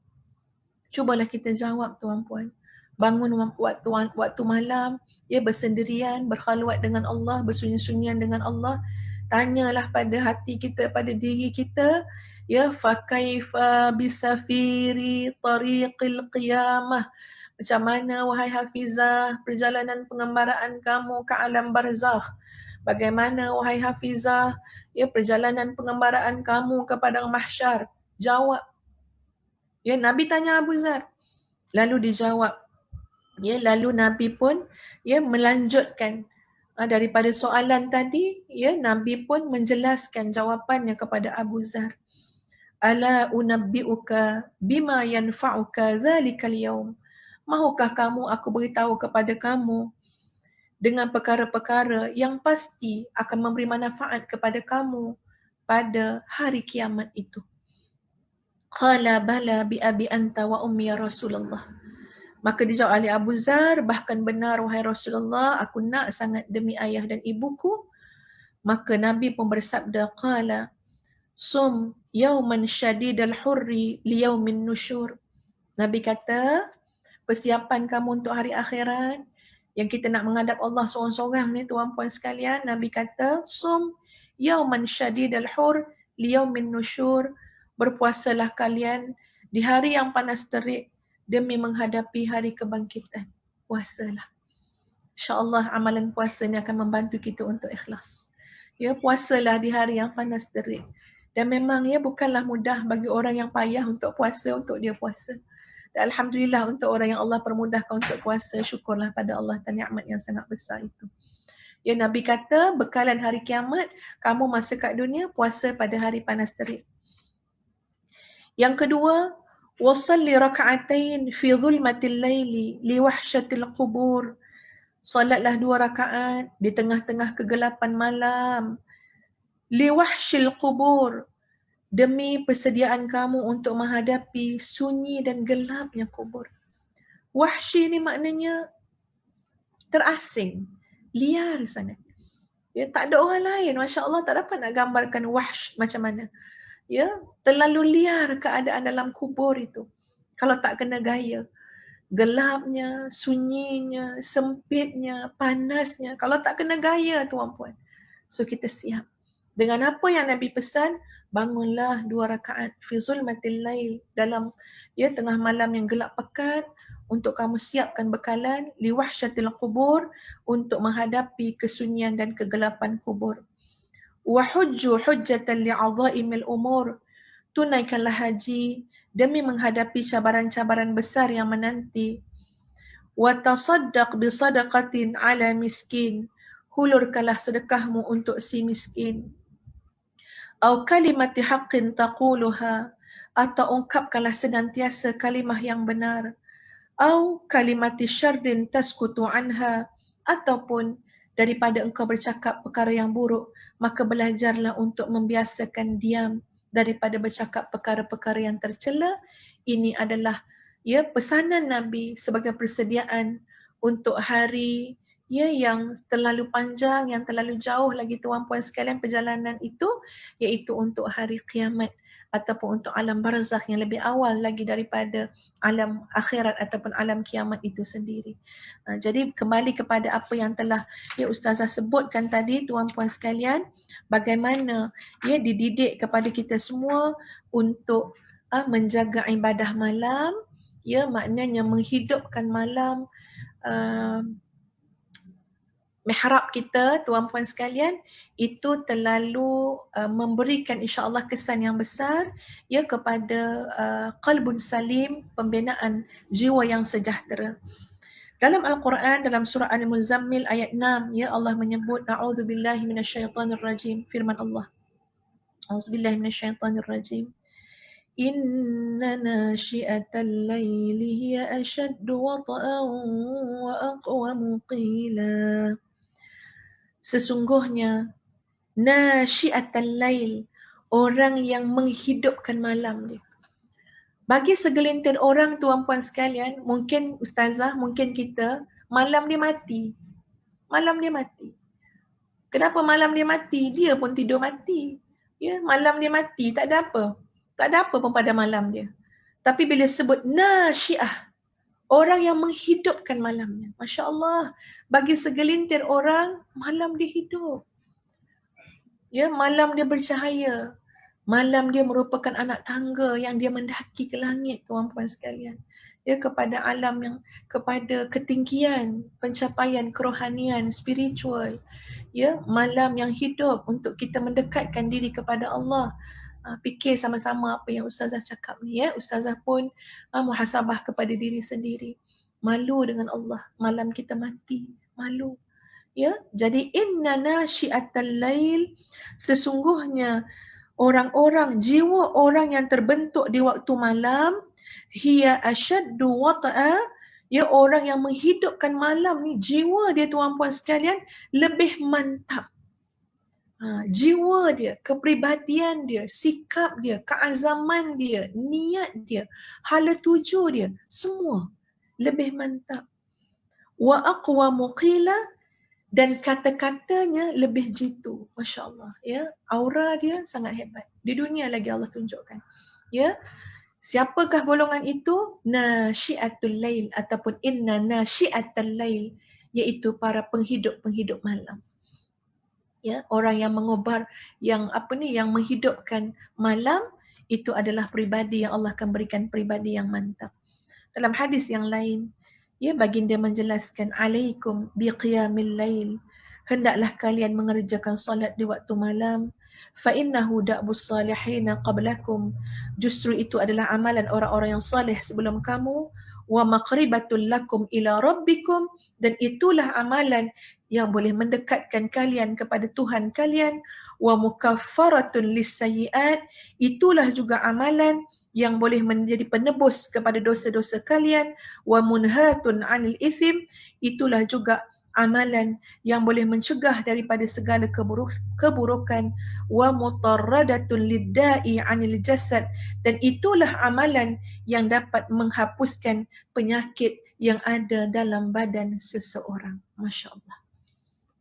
Cubalah kita jawab tuan puan. Bangun waktu malam, ya bersendirian, berkhalwat dengan Allah, bersunyi-sunyian dengan Allah. Tanyalah pada hati kita, pada diri kita, ya fakaifa bisafiri tariqil qiyamah? Macam mana wahai Hafizah perjalanan pengembaraan kamu ke alam barzakh? Bagaimana wahai Hafizah ya perjalanan pengembaraan kamu ke padang mahsyar? Jawab. Ya Nabi tanya Abu Zar. Lalu dijawab. Ya lalu Nabi pun ya melanjutkan daripada soalan tadi, ya Nabi pun menjelaskan jawapannya kepada Abu Zar. Ala unabbi'uka bima yanfa'uka dzalikal yaum? Mahukah kamu aku beritahu kepada kamu dengan perkara-perkara yang pasti akan memberi manfaat kepada kamu pada hari kiamat itu? Qala bala bi abi anta wa ummi ya Rasulullah. Maka dijawab oleh Abu Zar, bahkan benar wahai Rasulullah, aku nak sangat demi ayah dan ibuku. Maka Nabi pun bersabda, qala sum yauman syadidal hurri liyaumin nusyur. Nabi kata, persiapan kamu untuk hari akhirat, yang kita nak menghadap Allah seorang-seorang ni tuan puan sekalian, Nabi kata, sum yauman syadidal hur liyaumin nusyur. Berpuasalah kalian di hari yang panas terik demi menghadapi hari kebangkitan. Puasalah. InsyaAllah amalan puasa ni akan membantu kita untuk ikhlas. Ya, puasalah di hari yang panas terik. Dan memang ya bukanlah mudah bagi orang yang payah untuk puasa, untuk dia puasa. Dan Alhamdulillah untuk orang yang Allah permudahkan untuk puasa, syukurlah pada Allah dan nikmat yang sangat besar itu. Ya Nabi kata, bekalan hari kiamat, kamu masa kat dunia, puasa pada hari panas terik. Yang kedua, wasalli raka'atain fi dhulmatil laili li wahsyatil qubur. Salatlah 2 rakaat di tengah-tengah kegelapan malam. Li wahsyil qubur, demi persediaan kamu untuk menghadapi sunyi dan gelapnya kubur. Wahsy ni maknanya terasing, liar sangat. Ya, tak ada orang lain. Masya Allah, tak dapat nak gambarkan wahsy macam mana. Ya, terlalu liar keadaan dalam kubur itu. Kalau tak kena gaya. Gelapnya, sunyinya, sempitnya, panasnya. Kalau tak kena gaya tuan-puan. So kita siap. Dengan apa yang Nabi pesan, bangunlah 2 rakaat fi zulmatil lail, dalam ya tengah malam yang gelap pekat, untuk kamu siapkan bekalan li wahsyatil qubur, untuk menghadapi kesunyian dan kegelapan kubur. Wa hujju hujjatan li'adhaimil umur, tunaikanlah haji demi menghadapi cabaran-cabaran besar yang menanti. Wa tasaddaq bi sadaqatin ala miskin, hulurkanlah sedekahmu untuk si miskin. Au kalimati haqqin taquluha, atau ungkapkanlah senantiasa kalimah yang benar. Au kalimati syarrin taskutu anha, ataupun daripada engkau bercakap perkara yang buruk, maka belajarlah untuk membiasakan diam daripada bercakap perkara-perkara yang tercela. Ini adalah ya pesanan Nabi sebagai persediaan untuk hari ya yang terlalu panjang, yang terlalu jauh lagi tuan-puan sekalian perjalanan itu, iaitu untuk hari kiamat ataupun untuk alam barzakh yang lebih awal lagi daripada alam akhirat ataupun alam kiamat itu sendiri. Jadi kembali kepada apa yang telah ya Ustazah sebutkan tadi tuan-puan sekalian, bagaimana ya dididik kepada kita semua untuk menjaga ibadah malam, ya maknanya menghidupkan malam, mihrab kita tuan-puan sekalian itu terlalu memberikan insya-Allah kesan yang besar ya kepada qalbun salim, pembinaan jiwa yang sejahtera. Dalam Al-Quran, dalam surah Al-Muzammil ayat 6, ya Allah menyebut a'udzubillahi minasyaitonirrajim, firman Allah. A'udzubillahi minasyaitonirrajim. Inna nashi'atal laili hiya ashaddu wata'an wa aqwamu qila. Sesungguhnya nashi'atal lail, orang yang menghidupkan malam dia. Bagi segelintir orang, tuan-puan sekalian, mungkin ustazah, mungkin kita, malam dia mati. Malam dia mati. Kenapa malam dia mati? Dia pun tidur mati. Ya, malam dia mati, tak ada apa. Tak ada apa pun pada malam dia. Tapi bila sebut nasyiah, orang yang menghidupkan malamnya. Masya Allah, bagi segelintir orang, malam dia hidup. Ya, malam dia bercahaya. Malam dia merupakan anak tangga yang dia mendaki ke langit, tuan-puan sekalian. Ya, kepada alam yang, kepada ketinggian, pencapaian kerohanian, spiritual. Ya, malam yang hidup untuk kita mendekatkan diri kepada Allah. Fikir sama-sama apa yang Ustazah cakap ni, ya. Ustazah pun muhasabah kepada diri sendiri. Malu dengan Allah. Malam kita mati. Malu. Ya, jadi inna nasyi'atal lail, sesungguhnya orang-orang, jiwa orang yang terbentuk di waktu malam, hiya asyaddu wata'a, ya, orang yang menghidupkan malam ni, jiwa dia tuan-puan sekalian lebih mantap. Jiwa dia, kepribadian dia, sikap dia, keazaman dia, niat dia, hala tuju dia, semua lebih mantap. Wa aqwamu qila, dan kata-katanya lebih jitu. Masya Allah. Ya, aura dia sangat hebat. Di dunia lagi Allah tunjukkan. Ya, siapakah golongan itu? Nasyiatul lail ataupun inna nasyiatul lail, iaitu para penghidup-penghidup malam. Ya, orang yang mengobar, yang menghidupkan malam, itu adalah pribadi yang Allah akan berikan pribadi yang mantap. Dalam hadis yang lain, ya, baginda menjelaskan, alaikum biqiyamil lail, hendaklah kalian mengerjakan solat di waktu malam, fa innahu da'bus salihina qablakum, justru itu adalah amalan orang-orang yang saleh sebelum kamu, wa maqribatul lakum ila rabbikum, dan itulah amalan yang boleh mendekatkan kalian kepada Tuhan kalian, wa mukaffaratun lissayiat, itulah juga amalan yang boleh menjadi penebus kepada dosa-dosa kalian, wa munhatun 'anil ithim, itulah juga amalan yang boleh mencegah daripada segala keburukan, wa mutarradatun lidda'i 'anil jasad, dan itulah amalan yang dapat menghapuskan penyakit yang ada dalam badan seseorang. Masya-Allah.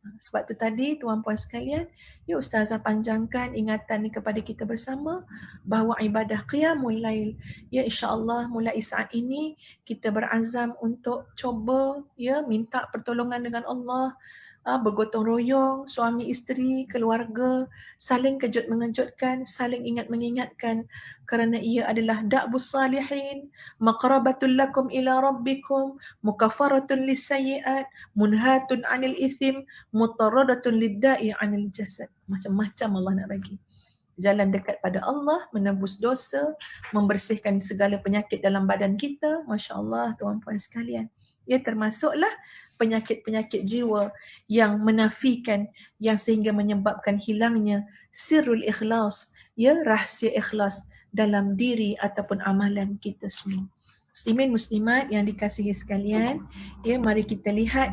Sebab tu tadi tuan-puan sekalian, ya, Ustazah panjangkan ingatan ni kepada kita bersama bahawa ibadah qiyamul lail, ya, insya-Allah mulai saat ini kita berazam untuk cuba, ya, minta pertolongan dengan Allah, bergotong royong, suami isteri, keluarga, saling kejut mengejutkan, saling ingat mengingatkan, kerana ia adalah da'bus salihin, maqrabatul lakum ila rabbikum, mukaffaratun lissayiat, munhatun 'anil ithim, mutarradatun lidda'i 'anil jasad. Macam-macam Allah nak bagi. Jalan dekat pada Allah, menebus dosa, membersihkan segala penyakit dalam badan kita. Masya Allah, tuan-puan sekalian. Ya, termasuklah penyakit-penyakit jiwa yang menafikan, yang sehingga menyebabkan hilangnya sirrul ikhlas, ya, rahsia ikhlas dalam diri ataupun amalan kita semua. Muslimin muslimat yang dikasihi sekalian, ya, mari kita lihat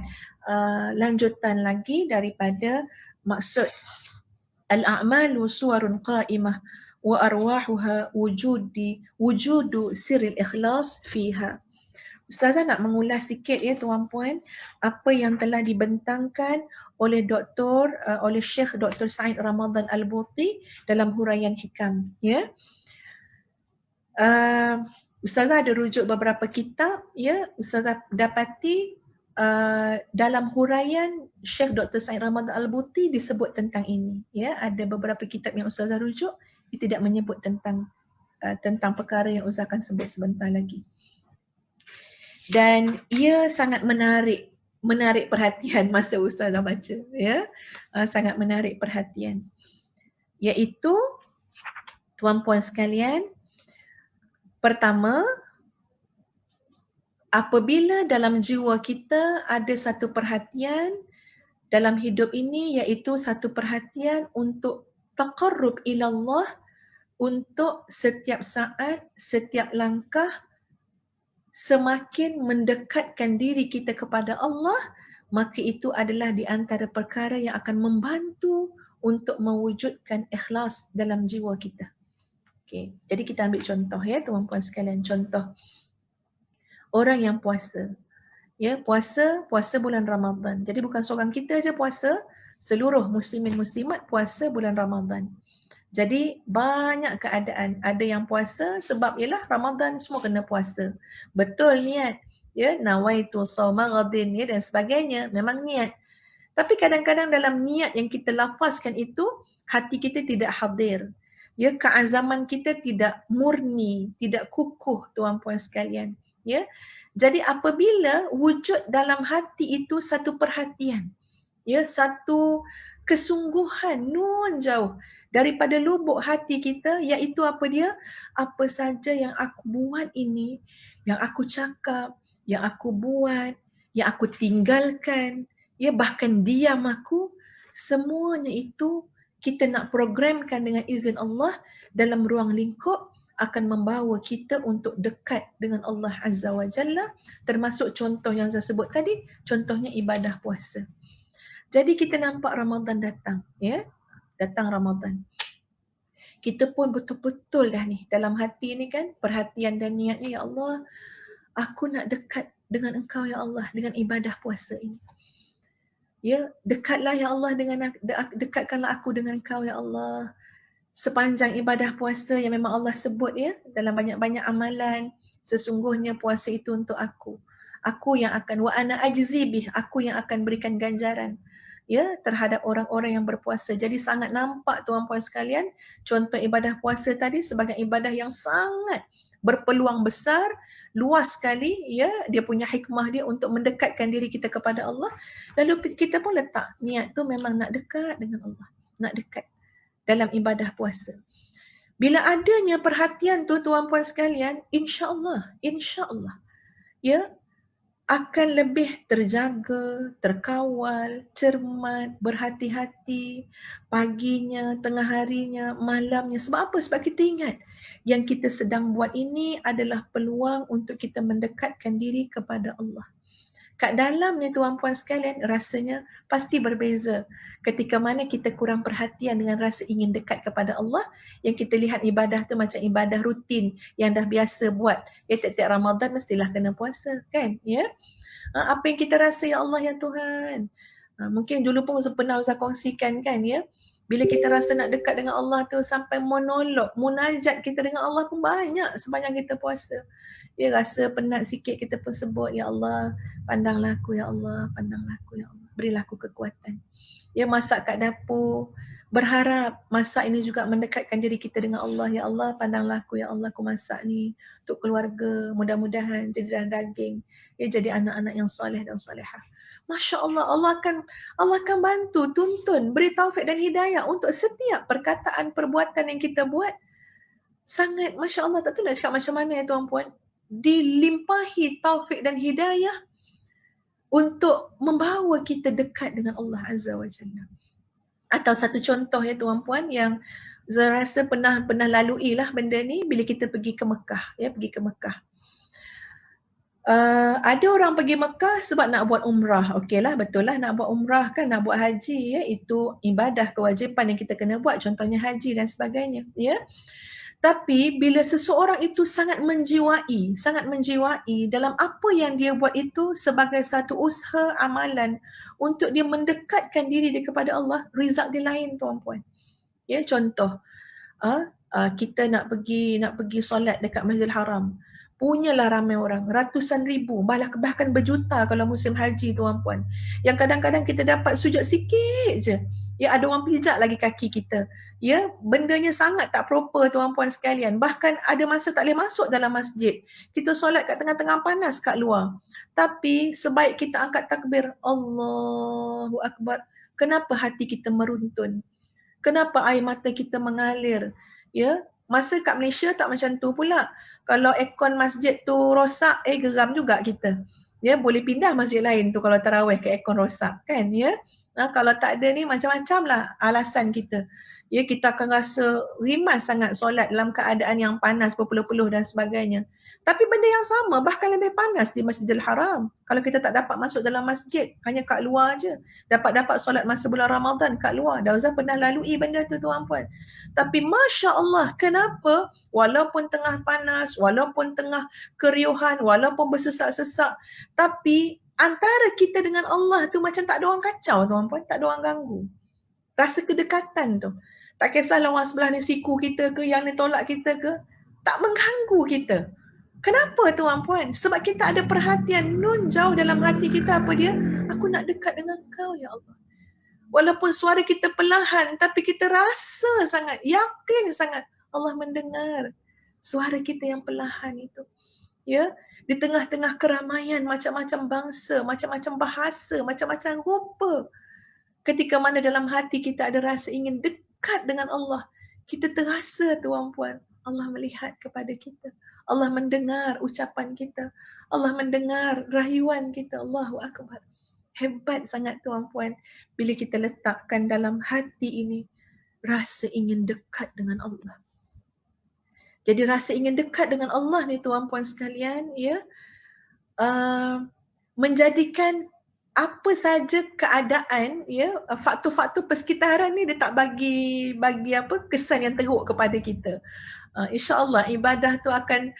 lanjutan lagi daripada maksud al-a'malu suwarun qa'imah wa arwahuha wujudu sirril ikhlas fiha. Ustazah nak mengulas sikit, ya, tuan-puan, apa yang telah dibentangkan oleh oleh Syekh Dr. Said Ramadan Al-Buti dalam huraian hikam, ya. Ustazah ada rujuk beberapa kitab, ya. Ustazah dapati dalam huraian Syekh Dr. Said Ramadan Al-Buti disebut tentang ini, ya. Ada beberapa kitab yang Ustazah rujuk, dia tidak menyebut tentang perkara yang Ustazah akan sebut sebentar lagi. Dan ia sangat menarik perhatian masa Ustazah baca, ya. Sangat menarik perhatian. Iaitu, tuan-puan sekalian, pertama, apabila dalam jiwa kita ada satu perhatian dalam hidup ini, iaitu satu perhatian untuk taqarrub ila Allah, untuk setiap saat, setiap langkah semakin mendekatkan diri kita kepada Allah, maka itu adalah di antara perkara yang akan membantu untuk mewujudkan ikhlas dalam jiwa kita. Okay. Jadi kita ambil contoh ya tuan-puan sekalian, contoh orang yang puasa. Ya, puasa bulan Ramadan. Jadi bukan seorang kita aja puasa, seluruh muslimin muslimat puasa bulan Ramadan. Jadi banyak keadaan, ada yang puasa sebab ialah Ramadan semua kena puasa. Betul niat. Ya, nawaitu shauma ghadin ya dan sebagainya, memang niat. Tapi kadang-kadang dalam niat yang kita lafazkan itu, hati kita tidak hadir. Ya, keazaman kita tidak murni, tidak kukuh tuan-puan sekalian. Ya. Jadi apabila wujud dalam hati itu satu perhatian, ya, satu kesungguhan nun jauh daripada lubuk hati kita, iaitu apa dia? Apa saja yang aku buat ini, yang aku cakap, yang aku buat, yang aku tinggalkan, ya, bahkan diam aku, semuanya itu kita nak programkan dengan izin Allah dalam ruang lingkup akan membawa kita untuk dekat dengan Allah Azza wa Jalla, termasuk contoh yang saya sebut tadi, contohnya ibadah puasa. Jadi kita nampak Ramadan datang, ya, datang Ramadan. Kita pun betul-betul dah ni dalam hati ni kan, perhatian dan niatnya, ya Allah, aku nak dekat dengan Engkau ya Allah dengan ibadah puasa ini. Ya, dekatlah ya Allah dekatkanlah aku dengan Engkau ya Allah. Sepanjang ibadah puasa yang memang Allah sebut ya dalam banyak-banyak amalan, sesungguhnya puasa itu untuk aku. Aku yang akan wa ana ajzi bih, aku yang akan berikan ganjaran ya terhadap orang-orang yang berpuasa. Jadi sangat nampak tuan-puan sekalian, contoh ibadah puasa tadi sebagai ibadah yang sangat berpeluang besar, luas sekali ya, dia punya hikmah dia untuk mendekatkan diri kita kepada Allah. Lalu kita pun letak niat tu memang nak dekat dengan Allah, nak dekat dalam ibadah puasa. Bila adanya perhatian tu tuan-puan sekalian, insya-Allah ya akan lebih terjaga, terkawal, cermat, berhati-hati paginya, tengah harinya, malamnya. Sebab apa? Sebab kita ingat yang kita sedang buat ini adalah peluang untuk kita mendekatkan diri kepada Allah. Kat dalamnya tuan-puan sekalian, rasanya pasti berbeza. Ketika mana kita kurang perhatian dengan rasa ingin dekat kepada Allah, yang kita lihat ibadah tu macam ibadah rutin yang dah biasa buat. Ya, tiap-tiap Ramadan mestilah kena puasa, kan? Ya. Apa yang kita rasa, ya Allah, ya Tuhan. Mungkin dulu pun pernah Ustaz kongsikan kan, ya. Bila kita rasa nak dekat dengan Allah tu sampai monolog, munajat kita dengan Allah pun banyak sepanjang kita puasa. Ya, rasa penat sikit kita pun sebut, ya Allah, pandanglah aku ya Allah, pandanglah aku ya Allah, berilah aku kekuatan. Ya, masak kat dapur, berharap masak ini juga mendekatkan diri kita dengan Allah. Ya Allah, pandanglah aku ya Allah, aku masak ni untuk keluarga, mudah-mudahan jadi darah daging, ya, jadi anak-anak yang soleh dan solehah. Masya Allah, Allah akan bantu, tuntun, beri taufik dan hidayah untuk setiap perkataan, perbuatan yang kita buat. Sangat, Masya Allah, tak tahu nak cakap macam mana ya tuan-puan. Dilimpahi taufik dan hidayah untuk membawa kita dekat dengan Allah Azza wa Jalla. Atau satu contoh ya tuan-puan yang saya rasa pernah lalui lah benda ni bila kita pergi ke Mekah, ya, pergi ke Mekah. Ada orang pergi Mekah sebab nak buat umrah. Okeylah, betul lah, nak buat umrah kan, nak buat haji, ya, itu ibadah kewajipan yang kita kena buat, contohnya haji dan sebagainya, ya. Tapi bila seseorang itu sangat menjiwai dalam apa yang dia buat itu sebagai satu usaha amalan untuk dia mendekatkan diri dia kepada Allah, result dia lain tuan-puan. Ya, contoh, kita nak pergi solat dekat Masjidil Haram. Punyalah ramai orang, ratusan ribu, bahkan berjuta kalau musim haji tuan-puan. Yang kadang-kadang kita dapat sujud sikit je. Ya, ada orang pijak lagi kaki kita. Ya, bendanya sangat tak proper tuan-puan sekalian. Bahkan ada masa tak boleh masuk dalam masjid. Kita solat kat tengah-tengah panas kat luar. Tapi sebaik kita angkat takbir, Allahu Akbar, kenapa hati kita meruntun? Kenapa air mata kita mengalir? Ya, masa kat Malaysia tak macam tu pula. Kalau aircon masjid tu rosak, geram juga kita. Ya, boleh pindah masjid lain tu kalau tarawih ke aircon rosak, kan, ya. Kalau tak ada ni macam-macam lah alasan kita. Ya, kita akan rasa rimas sangat solat dalam keadaan yang panas berpeluh-peluh dan sebagainya. Tapi benda yang sama, bahkan lebih panas di Masjidil Haram. Kalau kita tak dapat masuk dalam masjid, hanya kat luar je. Dapat solat masa bulan Ramadan kat luar. Dauzah pernah lalui benda tu tuan puan. Tapi Masya Allah, kenapa walaupun tengah panas, walaupun tengah keriuhan, walaupun bersesak-sesak, tapi antara kita dengan Allah tu macam tak ada orang kacau tuan puan, tak ada orang ganggu. Rasa kedekatan tu. Tak kisahlah orang sebelah ni siku kita ke, yang ni tolak kita ke, tak mengganggu kita. Kenapa tuan puan? Sebab kita ada perhatian nun jauh dalam hati kita apa dia? Aku nak dekat dengan kau ya Allah. Walaupun suara kita perlahan, tapi kita rasa sangat, yakin sangat Allah mendengar suara kita yang perlahan itu. Ya, di tengah-tengah keramaian macam-macam bangsa, macam-macam bahasa, macam-macam rupa. Ketika mana dalam hati kita ada rasa ingin dekat dengan Allah, kita terasa tuan puan, Allah melihat kepada kita. Allah mendengar ucapan kita. Allah mendengar rayuan kita. Allahu Akbar. Hebat sangat tuan puan bila kita letakkan dalam hati ini rasa ingin dekat dengan Allah. Jadi rasa ingin dekat dengan Allah ni tuan puan sekalian, ya, menjadikan apa saja keadaan, ya, faktor-faktor persekitaran ni dia tak bagi apa kesan yang teruk kepada kita. InsyaAllah ibadah tu akan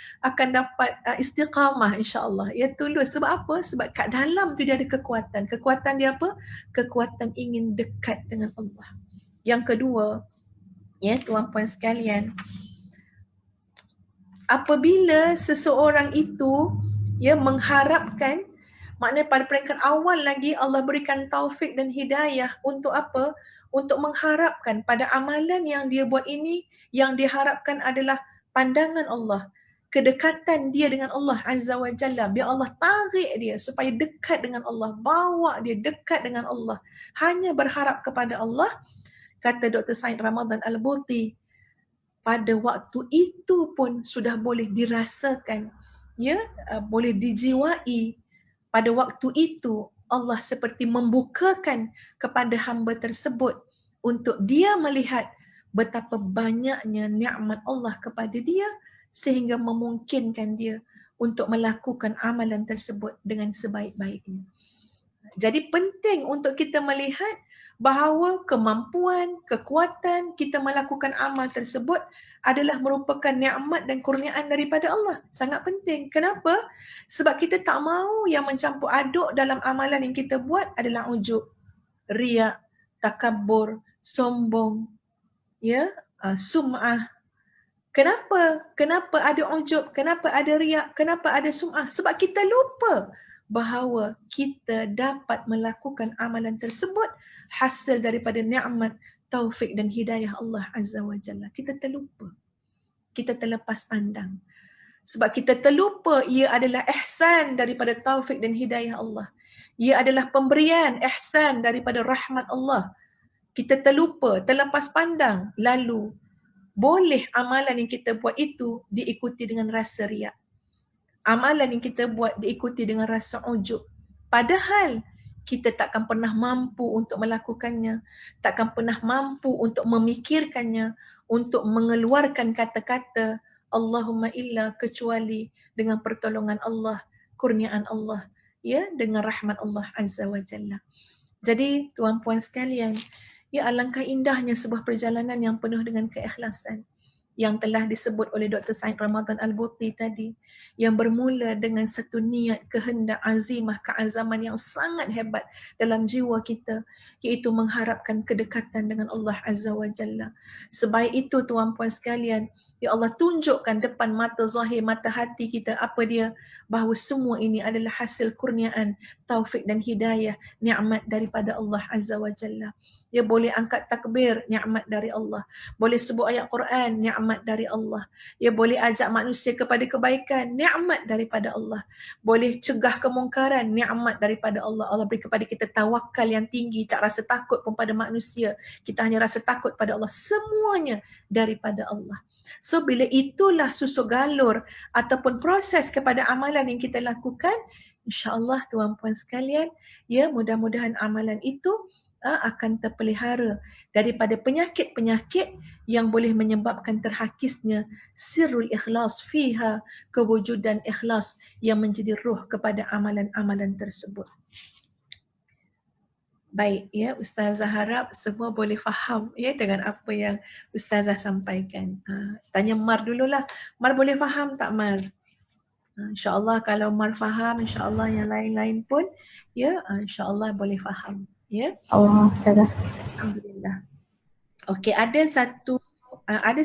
dapat istiqamah insyaAllah. Ya, tulus. Sebab apa? Sebab kat dalam tu dia ada kekuatan. Kekuatan dia apa? Kekuatan ingin dekat dengan Allah. Yang kedua, ya tuan puan sekalian, apabila seseorang itu ya mengharapkan, maknanya pada peringkat awal lagi Allah berikan taufik dan hidayah untuk apa? Untuk mengharapkan pada amalan yang dia buat ini, yang diharapkan adalah pandangan Allah, kedekatan dia dengan Allah Azza wa Jalla. Biar Allah tarik dia supaya dekat dengan Allah, bawa dia dekat dengan Allah. Hanya berharap kepada Allah, kata Dr. Said Ramadan Al-Buti, pada waktu itu pun sudah boleh dirasakan, ya, boleh dijiwai. Pada waktu itu Allah seperti membukakan kepada hamba tersebut untuk dia melihat betapa banyaknya nikmat Allah kepada dia sehingga memungkinkan dia untuk melakukan amalan tersebut dengan sebaik-baiknya. Jadi penting untuk kita melihat bahawa kemampuan, kekuatan kita melakukan amal tersebut adalah merupakan nikmat dan kurniaan daripada Allah. Sangat penting. Kenapa? Sebab kita tak mahu yang mencampur aduk dalam amalan yang kita buat adalah ujub, riak, takabur, sombong, ya, sum'ah. Kenapa? Kenapa ada ujub? Kenapa ada riak? Kenapa ada sum'ah? Sebab kita lupa bahawa kita dapat melakukan amalan tersebut hasil daripada nikmat, taufik dan hidayah Allah Azza wa Jalla. Kita terlupa. Kita terlepas pandang. Sebab kita terlupa ia adalah ihsan daripada taufik dan hidayah Allah. Ia adalah pemberian ihsan daripada rahmat Allah. Kita terlupa, terlepas pandang. Lalu, boleh amalan yang kita buat itu diikuti dengan rasa riak. Amalan yang kita buat diikuti dengan rasa ujub. Padahal kita takkan pernah mampu untuk melakukannya, takkan pernah mampu untuk memikirkannya, untuk mengeluarkan kata-kata Allahumma illa kecuali dengan pertolongan Allah, kurniaan Allah, ya, dengan rahmat Allah Azza wa Jalla. Jadi tuan puan sekalian, ya, alangkah indahnya sebuah perjalanan yang penuh dengan keikhlasan yang telah disebut oleh Dr. Said Ramadan Al-Buti tadi, yang bermula dengan satu niat, kehendak, azimah, keazaman yang sangat hebat dalam jiwa kita, iaitu mengharapkan kedekatan dengan Allah Azza wa Jalla. Sebaik itu tuan puan sekalian, ya Allah tunjukkan depan mata zahir, mata hati kita apa dia, bahawa semua ini adalah hasil kurniaan, taufik dan hidayah, nikmat daripada Allah Azza wa Jalla. Dia boleh angkat takbir, nikmat dari Allah. Boleh sebut ayat Quran, nikmat dari Allah. Dia boleh ajak manusia kepada kebaikan, nikmat daripada Allah. Boleh cegah kemungkaran, nikmat daripada Allah. Allah beri kepada kita tawakal yang tinggi, tak rasa takut pun pada manusia. Kita hanya rasa takut pada Allah. Semuanya daripada Allah. So bila itulah susu galur ataupun proses kepada amalan yang kita lakukan, insya-Allah tuan puan sekalian, ya, mudah-mudahan amalan itu akan terpelihara daripada penyakit-penyakit yang boleh menyebabkan terhakisnya sirrul ikhlas fiha, kewujudan ikhlas yang menjadi ruh kepada amalan-amalan tersebut. Baik, ya, Ustazah harap semua boleh faham ya dengan apa yang Ustazah sampaikan. Tanya Mar dululah. Mar boleh faham tak Mar? InsyaAllah kalau Mar faham, insyaAllah yang lain-lain pun ya, insyaAllah boleh faham. Ya, Allah, Ustazah. Alhamdulillah. Okey, ada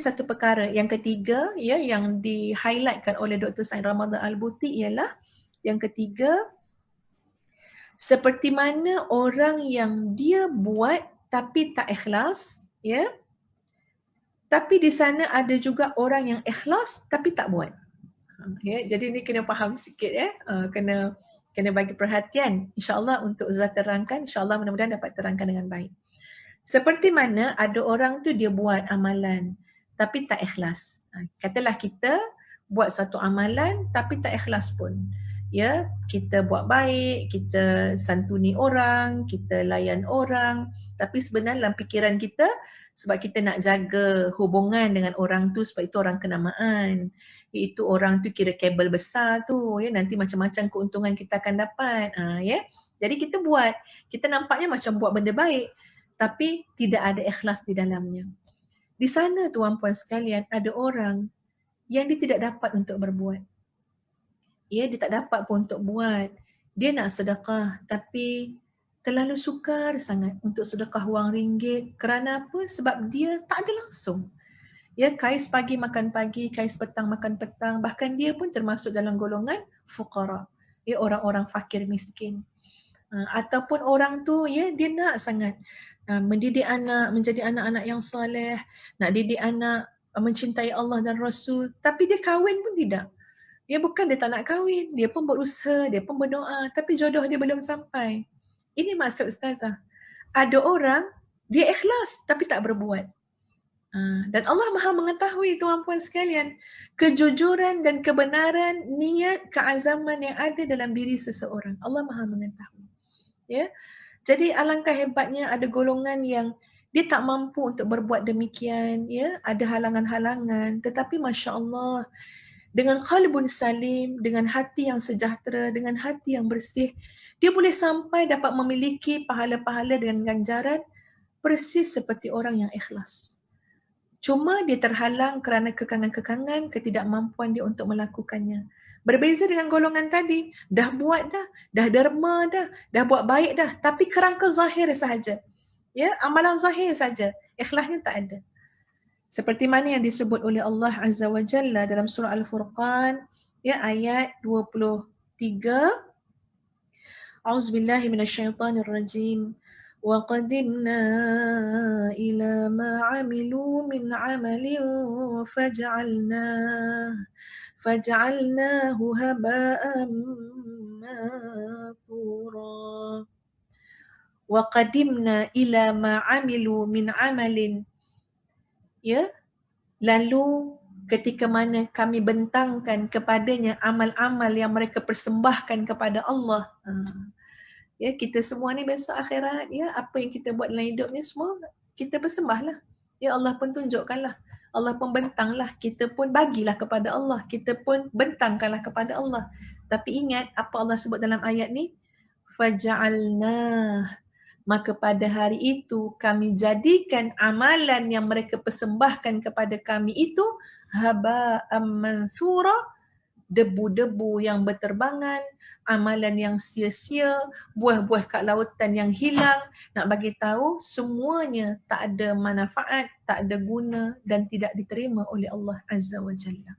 satu perkara yang ketiga ya yang di-highlightkan oleh Dr. Said Ramadan Al-Buti ialah yang ketiga, seperti mana orang yang dia buat tapi tak ikhlas, ya. Tapi di sana ada juga orang yang ikhlas tapi tak buat. Ya, jadi ni kena faham sikit ya. Kena bagi perhatian insya-Allah untuk Ustaz terangkan, insya-Allah mudah-mudahan dapat terangkan dengan baik. Seperti mana ada orang tu dia buat amalan tapi tak ikhlas. Katalah kita buat satu amalan tapi tak ikhlas pun. Ya, kita buat baik, kita santuni orang, kita layan orang, tapi sebenarnya dalam fikiran kita sebab kita nak jaga hubungan dengan orang tu sebab itu orang kenamaan. Iaitu orang tu kira kabel besar tu ya, nanti macam-macam keuntungan kita akan dapat. Ya. Jadi kita buat, kita nampaknya macam buat benda baik tapi tidak ada ikhlas di dalamnya. Di sana tuan-puan sekalian ada orang yang dia tidak dapat untuk berbuat. Ya, dia tak dapat pun untuk buat. Dia nak sedekah tapi terlalu sukar sangat untuk sedekah wang ringgit. Kerana apa? Sebab dia tak ada langsung. Ya, kais pagi makan pagi, kais petang makan petang. Bahkan dia pun termasuk dalam golongan fuqara. Ya, orang-orang fakir miskin. Ataupun orang tu ya dia nak sangat mendidik anak, menjadi anak-anak yang soleh, nak didik anak mencintai Allah dan Rasul, tapi dia kahwin pun tidak. Dia bukan dia tak nak kahwin, dia pun berusaha, dia pun berdoa, tapi jodoh dia belum sampai. Ini maksud Ustazah. Ada orang, dia ikhlas tapi tak berbuat. Dan Allah Maha mengetahui tuan-puan sekalian, kejujuran dan kebenaran niat keazaman yang ada dalam diri seseorang. Allah Maha mengetahui. Ya. Jadi alangkah hebatnya ada golongan yang dia tak mampu untuk berbuat demikian, ya, ada halangan-halangan, tetapi masya-Allah dengan qalbun salim, dengan hati yang sejahtera, dengan hati yang bersih, dia boleh sampai dapat memiliki pahala-pahala dengan ganjaran persis seperti orang yang ikhlas. Cuma dia terhalang kerana kekangan-kekangan, ketidakmampuan dia untuk melakukannya. Berbeza dengan golongan tadi, dah buat dah derma dah buat baik dah, tapi kerangka zahir sahaja. Ya, amalan zahir saja, ikhlasnya tak ada. Seperti mana yang disebut oleh Allah Azza wa Jalla dalam surah Al-Furqan, ya, ayat 23. A'udzubillahi minasyaitonirrajim. Wa qadimna ila ma 'amilu min 'amalin faj'alnahu haba'an manthura. Wa qadimna ila ma 'amilu min 'amalin, ya, lalu ketika mana kami bentangkan kepadanya amal-amal yang mereka persembahkan kepada Allah. Ya, kita semua ni besok akhirat, ya, apa yang kita buat dalam hidup ni semua kita persembahlah. Ya, Allah pun tunjukkanlah. Allah pun bentanglah, kita pun bagilah kepada Allah, kita pun bentangkanlah kepada Allah. Tapi ingat apa Allah sebut dalam ayat ni? Faja'alnah, maka pada hari itu kami jadikan amalan yang mereka persembahkan kepada kami itu haba'am manthura, debu-debu yang berterbangan, amalan yang sia-sia, buah-buah kat lautan yang hilang. Nak bagi tahu semuanya tak ada manfaat, tak ada guna dan tidak diterima oleh Allah Azza wa Jalla.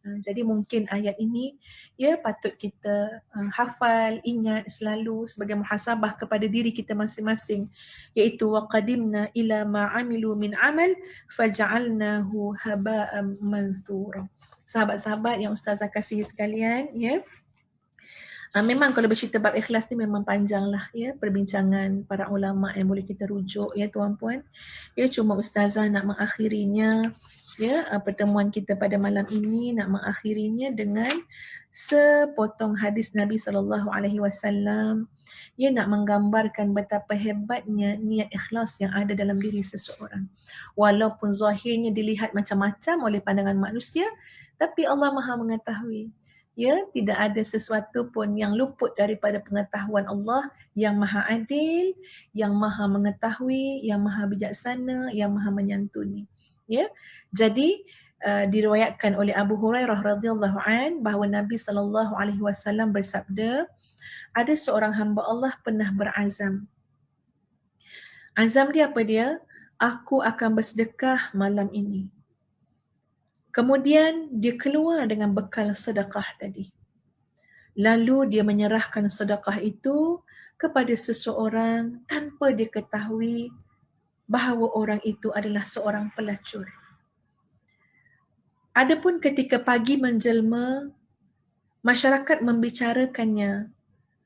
Jadi mungkin ayat ini ya patut kita hafal, ingat selalu sebagai muhasabah kepada diri kita masing-masing, iaitu waqadimna ila ma amilu min amal faja'alnahu haba'an manthura. Sahabat-sahabat yang Ustazah kasihi sekalian, ya, Memang kalau bercerita bab ikhlas ni memang panjang lah ya, perbincangan para ulama yang boleh kita rujuk ya tuan-puan. Ya, cuma ustazah nak mengakhirinya ya, pertemuan kita pada malam ini nak mengakhirinya dengan sepotong hadis Nabi SAW. Ya, nak menggambarkan betapa hebatnya niat ikhlas yang ada dalam diri seseorang. Walaupun zahirnya dilihat macam-macam oleh pandangan manusia, tapi Allah Maha mengetahui. Ya, tidak ada sesuatu pun yang luput daripada pengetahuan Allah yang Maha Adil, yang Maha mengetahui, yang Maha bijaksana, yang Maha menyantuni. Ya, jadi diriwayatkan oleh Abu Hurairah radhiyallahu an bahawa Nabi SAW bersabda, ada seorang hamba Allah pernah berazam. Azam dia apa dia? Aku akan bersedekah malam ini. Kemudian dia keluar dengan bekal sedekah tadi. Lalu dia menyerahkan sedekah itu kepada seseorang tanpa dia ketahui bahawa orang itu adalah seorang pelacur. Adapun ketika pagi menjelma, masyarakat membicarakannya.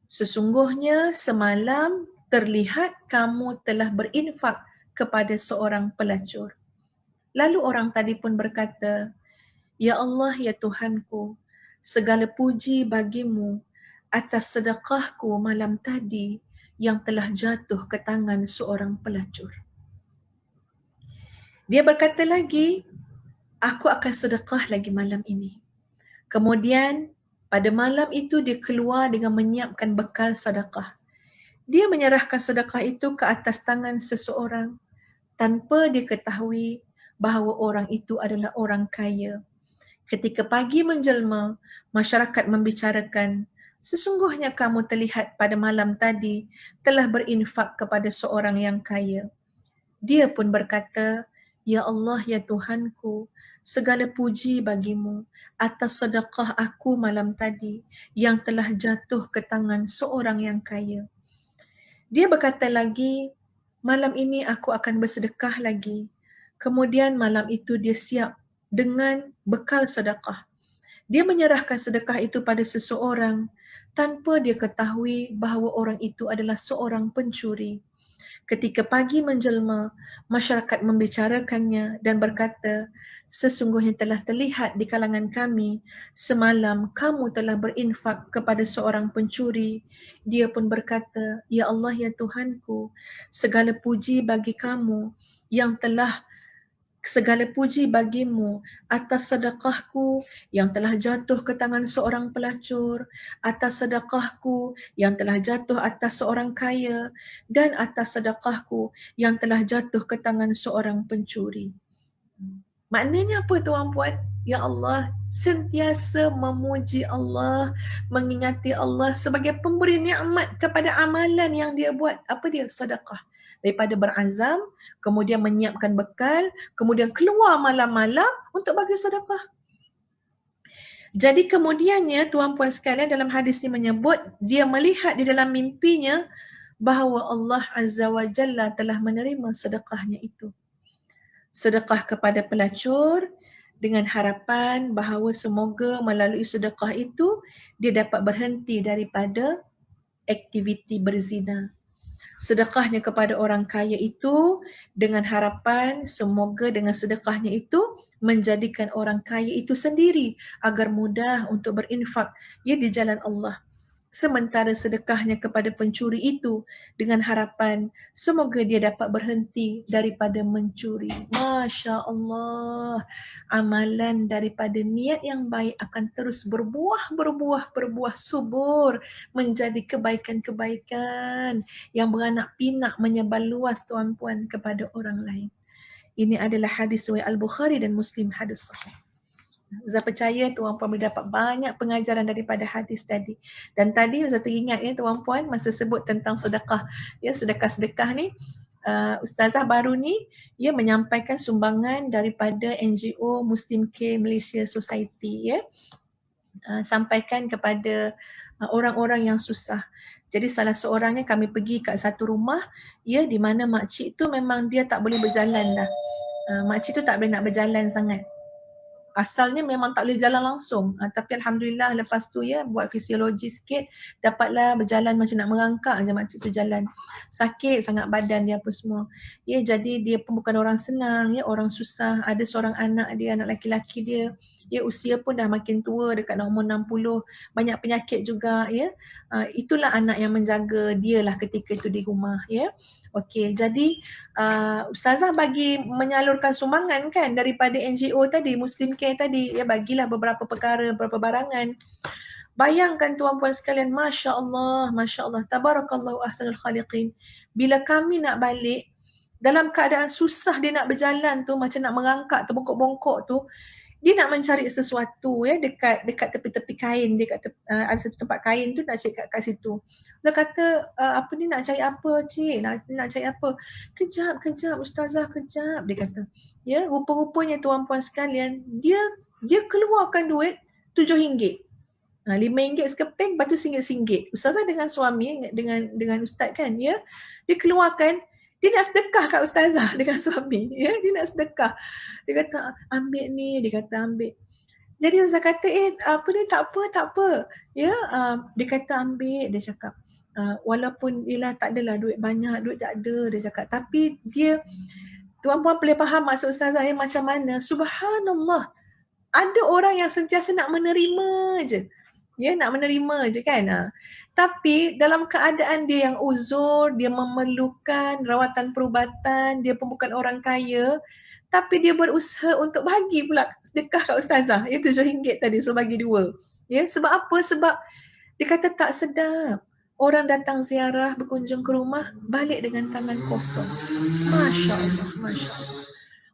Sesungguhnya semalam terlihat kamu telah berinfak kepada seorang pelacur. Lalu orang tadi pun berkata, Ya Allah, ya Tuhanku, segala puji bagimu atas sedekahku malam tadi yang telah jatuh ke tangan seorang pelacur. Dia berkata lagi, aku akan sedekah lagi malam ini. Kemudian pada malam itu dia keluar dengan menyiapkan bekal sedekah. Dia menyerahkan sedekah itu ke atas tangan seseorang tanpa diketahui bahawa orang itu adalah orang kaya. Ketika pagi menjelma, masyarakat membicarakan, sesungguhnya kamu terlihat pada malam tadi telah berinfak kepada seorang yang kaya. Dia pun berkata, Ya Allah, ya Tuhanku, segala puji bagimu atas sedekah aku malam tadi yang telah jatuh ke tangan seorang yang kaya. Dia berkata lagi, malam ini aku akan bersedekah lagi. Kemudian malam itu dia siap dengan bekal sedekah. Dia menyerahkan sedekah itu pada seseorang tanpa dia ketahui bahawa orang itu adalah seorang pencuri. Ketika pagi menjelma, masyarakat membicarakannya dan berkata, sesungguhnya telah terlihat di kalangan kami, semalam kamu telah berinfak kepada seorang pencuri. Dia pun berkata, Ya Allah, ya Tuhanku, segala puji bagi kamu yang telah segala puji bagimu atas sedekahku yang telah jatuh ke tangan seorang pelacur, atas sedekahku yang telah jatuh atas seorang kaya, dan atas sedekahku yang telah jatuh ke tangan seorang pencuri. Maknanya apa tuan-puan? Ya Allah, sentiasa memuji Allah, mengingati Allah sebagai pemberi nikmat kepada amalan yang dia buat. Apa dia? Sedekah. Daripada berazam, kemudian menyiapkan bekal, kemudian keluar malam-malam untuk bagi sedekah. Jadi kemudiannya tuan-puan sekalian dalam hadis ini menyebut dia melihat di dalam mimpinya bahawa Allah Azza wa Jalla telah menerima sedekahnya itu. Sedekah kepada pelacur dengan harapan bahawa semoga melalui sedekah itu dia dapat berhenti daripada aktiviti berzina. Sedekahnya kepada orang kaya itu dengan harapan semoga dengan sedekahnya itu menjadikan orang kaya itu sendiri agar mudah untuk berinfak ya di jalan Allah. Sementara sedekahnya kepada pencuri itu dengan harapan semoga dia dapat berhenti daripada mencuri. Masya Allah, amalan daripada niat yang baik akan terus berbuah subur menjadi kebaikan-kebaikan yang beranak pinak menyebar luas tuan-puan kepada orang lain. Ini adalah hadis riwayat Al-Bukhari dan Muslim, hadis sahih. Ustaz percaya tuan-puan boleh dapat banyak pengajaran daripada hadis tadi. Dan tadi Ustaz teringat ya tuan-puan masa sebut tentang sedekah. Ya, sedekah-sedekah ni Ustazah baru ni ya menyampaikan sumbangan daripada NGO Muslim Care Malaysia Society ya. Sampaikan kepada orang-orang yang susah. Jadi salah seorangnya kami pergi kat satu rumah ya di mana makcik tu memang dia tak boleh berjalan dah. Makcik tu tak boleh nak berjalan sangat. asalnya memang tak boleh jalan langsung, tapi alhamdulillah lepas tu ya buat fisiologi sikit, dapatlah berjalan macam nak merangkak je makcik tu jalan. Sakit sangat badan dia apa semua. Ya, jadi dia pun bukan orang senang ya, orang susah. Ada seorang anak dia, anak lelaki dia, ya usia pun dah makin tua, dekat umur 60, banyak penyakit juga ya. Itulah anak yang menjaga dia lah ketika itu di rumah ya. Okey, jadi Ustazah bagi menyalurkan sumbangan kan daripada NGO tadi, Muslim Care tadi, ya bagilah beberapa perkara, beberapa barangan. Bayangkan tuan-puan sekalian, Masya Allah, Tabarakallahu ahsanul khaliqin. Bila kami nak balik, dalam keadaan susah dia nak berjalan tu, macam nak merangkak, terbongkok-bongkok tu, dia nak mencari sesuatu ya dekat tepi-tepi kain, ada satu tempat kain tu nak cari kat situ. Dia kata apa ni nak cari apa cik? Nak cari apa? Kejap ustazah, kejap dia kata. Ya, rupa-rupanya tuan-puan sekalian, dia keluarkan duit RM7. RM5 sekeping, lepas tu RM1. Ustazah dengan suami, dengan ustaz kan, ya. Dia keluarkan, dia nak sedekah kat ustazah dengan suami, ya. Dia nak sedekah. Dia kata, ambil ni, dia kata ambil. Jadi ustazah kata, apa ni, tak apa. Ya, dia kata ambil, dia cakap. Walaupun ialah tak adalah duit banyak, duit tak ada, dia cakap. Tapi dia, tuan-puan boleh faham maksud ustazah ya, macam mana, subhanallah. Ada orang yang sentiasa nak menerima je. Ya, nak menerima je kan. Tapi dalam keadaan dia yang uzur, dia memerlukan rawatan perubatan, dia pun bukan orang kaya, tapi dia berusaha untuk bagi pula sedekah kat ustazah. Ya, RM7 tadi, so bagi 2. Ya, sebab apa? Sebab dia kata tak sedap. Orang datang ziarah, berkunjung ke rumah, balik dengan tangan kosong. Masya Allah, Masya Allah.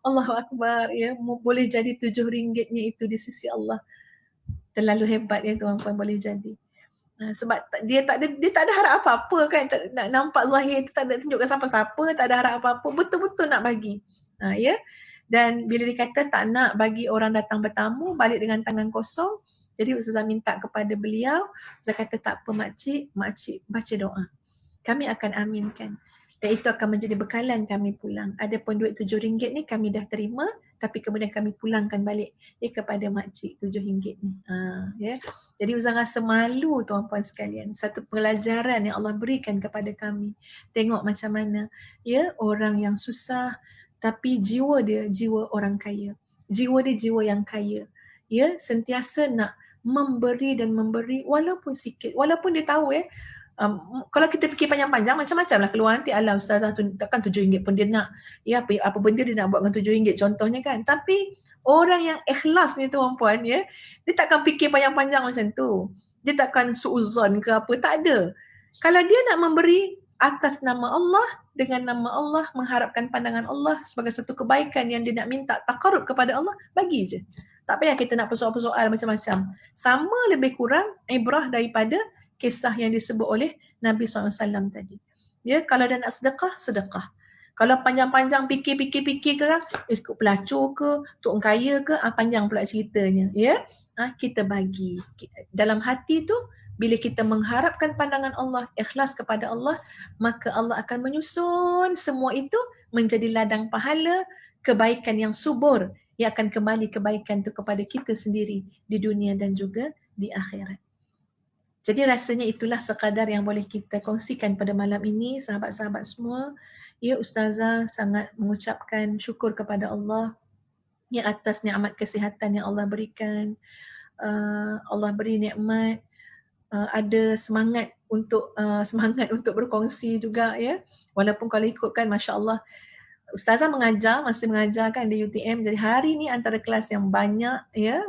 Allahu Akbar, ya, boleh jadi RM7-nya itu di sisi Allah. Terlalu hebat ya tuan-puan boleh jadi. Sebab dia tak ada harap apa-apa kan, tak nak nampak zahir, tak ada tunjukkan siapa-siapa, tak ada harap apa-apa, betul-betul nak bagi. Ya. Dan bila dia kata tak nak bagi orang datang bertamu balik dengan tangan kosong, jadi Ustazah minta kepada beliau, Ustazah kata tak apa makcik baca doa. Kami akan aminkan. Dan itu akan menjadi bekalan kami pulang. Adapun duit RM7 ni kami dah terima, tapi kemudian kami pulangkan balik kepada makcik RM7 ni. Ya. Jadi Ustazah rasa malu tuan-puan sekalian. Satu pelajaran yang Allah berikan kepada kami. Tengok macam mana ya orang yang susah, tapi jiwa dia jiwa orang kaya. Jiwa dia jiwa yang kaya. Ya, sentiasa nak memberi dan memberi walaupun sikit. Walaupun dia tahu kalau kita fikir panjang-panjang macam-macam lah keluar nanti, alah ustazah tu takkan RM7 pun dia nak, ya apa benda dia nak buat dengan RM7 contohnya kan. Tapi orang yang ikhlas ni tuan-puan ya, dia takkan fikir panjang-panjang macam tu. Dia takkan suuzon ke apa, tak ada. Kalau dia nak memberi atas nama Allah, dengan nama Allah, mengharapkan pandangan Allah sebagai satu kebaikan yang dia nak minta takarub kepada Allah, bagi je. Tak payah kita nak persoal-persoal macam-macam. Sama lebih kurang ibrah daripada kisah yang disebut oleh Nabi SAW tadi. Ya, kalau dah nak sedekah. Kalau panjang-panjang fikir ke, ikut pelacur ke, tok kaya ke, panjang pula ceritanya. Ya, kita bagi. Dalam hati tu, bila kita mengharapkan pandangan Allah, ikhlas kepada Allah, maka Allah akan menyusun semua itu menjadi ladang pahala, kebaikan yang subur, yang akan kembali kebaikan itu kepada kita sendiri di dunia dan juga di akhirat. Jadi rasanya itulah sekadar yang boleh kita kongsikan pada malam ini, sahabat-sahabat semua. Ya, Ustazah sangat mengucapkan syukur kepada Allah ya atas nikmat kesihatan yang Allah berikan. Allah beri nikmat, ada semangat untuk berkongsi juga ya. Walaupun kalau ikutkan masya-Allah, Ustazah masih mengajar kan di UTM. Jadi hari ni antara kelas yang banyak ya.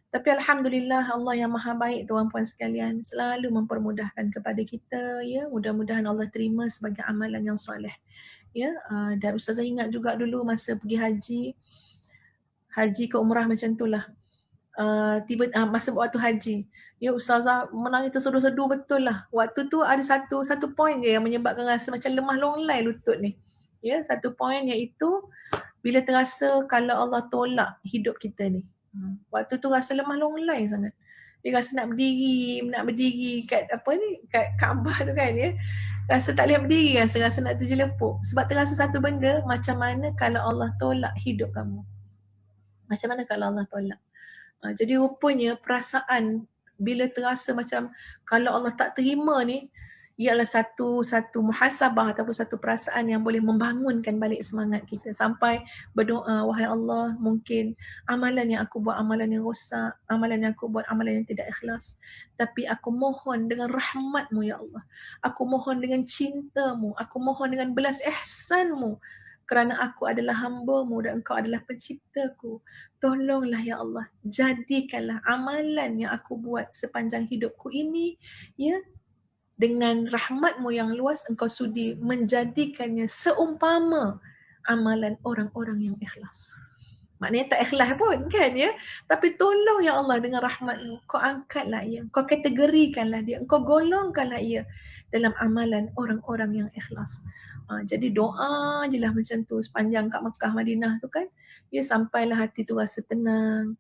Tapi alhamdulillah Allah yang maha baik tuan-puan sekalian selalu mempermudahkan kepada kita ya. Mudah-mudahan Allah terima sebagai amalan yang soleh. Ya, dan Ustazah ingat juga dulu masa pergi haji ke umrah macam itulah. Masa waktu haji, ya Ustazah menangis terseduh-seduh betul lah. Waktu tu ada satu poin je yang menyebabkan rasa macam lemah longlai lutut ni. Ya, satu poin iaitu bila terasa kalau Allah tolak hidup kita ni. Waktu tu rasa lemah longlai sangat. Dia rasa nak berdiri kat kat Kaabah tu kan ya. Rasa tak boleh berdiri, rasa nak terjelepuk. Sebab terasa satu benda, macam mana kalau Allah tolak hidup kamu. Macam mana kalau Allah tolak? Jadi rupanya perasaan bila terasa macam kalau Allah tak terima ni, ialah satu muhasabah ataupun satu perasaan yang boleh membangunkan balik semangat kita sampai berdoa, wahai Allah, mungkin amalan yang aku buat amalan yang rosak, amalan yang aku buat amalan yang tidak ikhlas, tapi aku mohon dengan rahmat-Mu ya Allah, aku mohon dengan cinta-Mu, aku mohon dengan belas ihsan-Mu, kerana aku adalah hamba-Mu dan Engkau adalah penciptaku. Tolonglah ya Allah, jadikanlah amalan yang aku buat sepanjang hidupku ini, ya, dengan rahmat-Mu yang luas, Engkau sudi menjadikannya seumpama amalan orang-orang yang ikhlas. Maknanya tak ikhlas pun kan ya. Tapi tolong ya Allah dengan rahmat-Mu, Kau angkatlah ia, Kau kategorikanlah dia, Kau golongkanlah ia dalam amalan orang-orang yang ikhlas. Jadi doa je lah macam tu sepanjang kat Mekah Madinah tu kan. Ya, sampailah hati tu rasa tenang.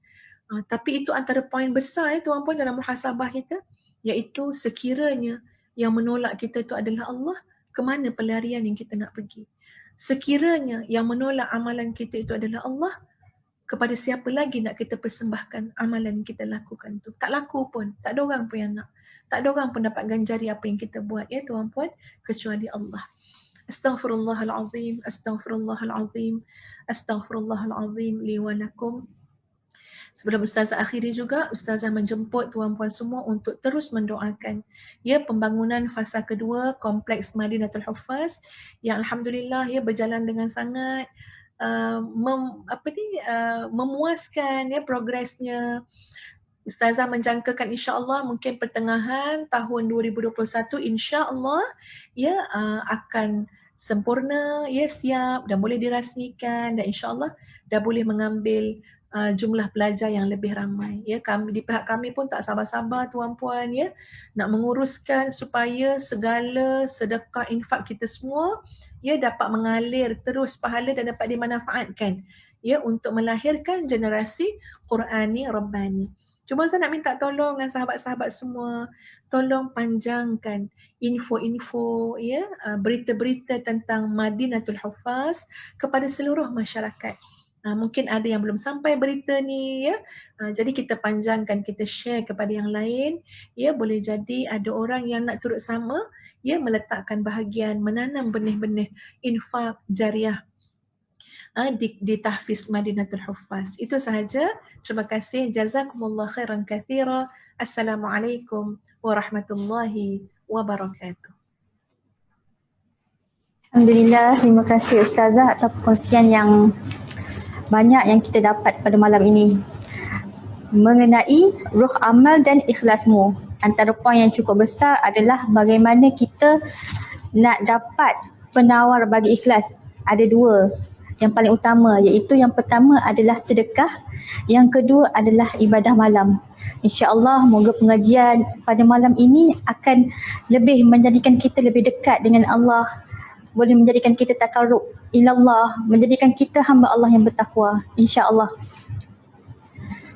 Tapi itu antara poin besar tuan-puan dalam muhasabah kita, iaitu sekiranya yang menolak kita itu adalah Allah, ke mana pelarian yang kita nak pergi? Sekiranya yang menolak amalan kita itu adalah Allah, kepada siapa lagi nak kita persembahkan amalan yang kita lakukan tu? Tak laku pun, tak ada orang pun yang nak. Tak ada orang pun dapat ganjari apa yang kita buat ya tuan-puan, kecuali Allah. Astaghfirullahalazim, astaghfirullahalazim, astaghfirullahalazim li wa lakum. Sebelum Ustazah akhiri juga, Ustazah menjemput tuan-puan semua untuk terus mendoakan ya pembangunan fasa kedua Kompleks Madinatul Huffaz yang alhamdulillah ya berjalan dengan sangat memuaskan ya progresnya. Ustazah menjangkakan insya-Allah mungkin pertengahan tahun 2021 insya-Allah ya akan sempurna, ya siap dan boleh dirasmikan dan insya-Allah dah boleh mengambil jumlah pelajar yang lebih ramai. Ya, kami di pihak kami pun tak sabar-sabar tuan-puan ya nak menguruskan supaya segala sedekah infak kita semua ya dapat mengalir terus pahala dan dapat dimanfaatkan ya untuk melahirkan generasi Qurani Rabbani. Cuma saya nak minta tolong dengan sahabat-sahabat semua, tolong panjangkan info-info ya berita-berita tentang Madinatul Huffaz kepada seluruh masyarakat. Mungkin ada yang belum sampai berita ni ya. Jadi kita panjangkan, kita share kepada yang lain ya, boleh jadi ada orang yang nak turut sama ya meletakkan bahagian menanam benih-benih infak jariah di tahfiz Madinatul Huffaz. Itu sahaja. Terima kasih. Jazakumullah khairan katsira. Assalamualaikum warahmatullahi wabarakatuh. Alhamdulillah, terima kasih Ustazah atas perkongsian yang banyak yang kita dapat pada malam ini mengenai ruh amal dan ikhlasmu. Antara poin yang cukup besar adalah bagaimana kita nak dapat penawar bagi ikhlas. Ada dua yang paling utama, iaitu yang pertama adalah sedekah, yang kedua adalah ibadah malam. InsyaAllah moga pengajian pada malam ini akan lebih menjadikan kita lebih dekat dengan Allah, boleh menjadikan kita takarrub ilallah, menjadikan kita hamba Allah yang bertakwa, insya-Allah.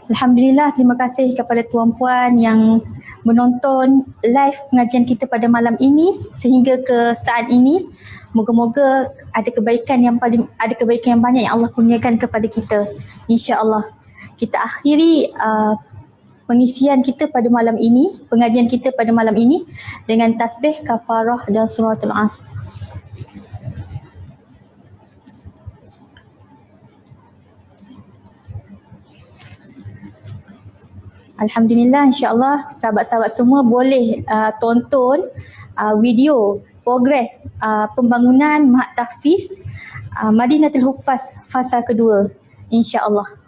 Alhamdulillah, terima kasih kepada tuan-puan yang menonton live pengajian kita pada malam ini sehingga ke saat ini. Moga-moga ada kebaikan yang banyak yang Allah kurniakan kepada kita, insya-Allah. Kita akhiri pengisian kita pada malam ini, pengajian kita pada malam ini dengan tasbih, kafarah dan suratul Asr. Alhamdulillah, insya-Allah sahabat-sahabat semua boleh tonton video progres pembangunan Mahat Tahfiz Madinatul Huffaz fasa kedua, insya-Allah.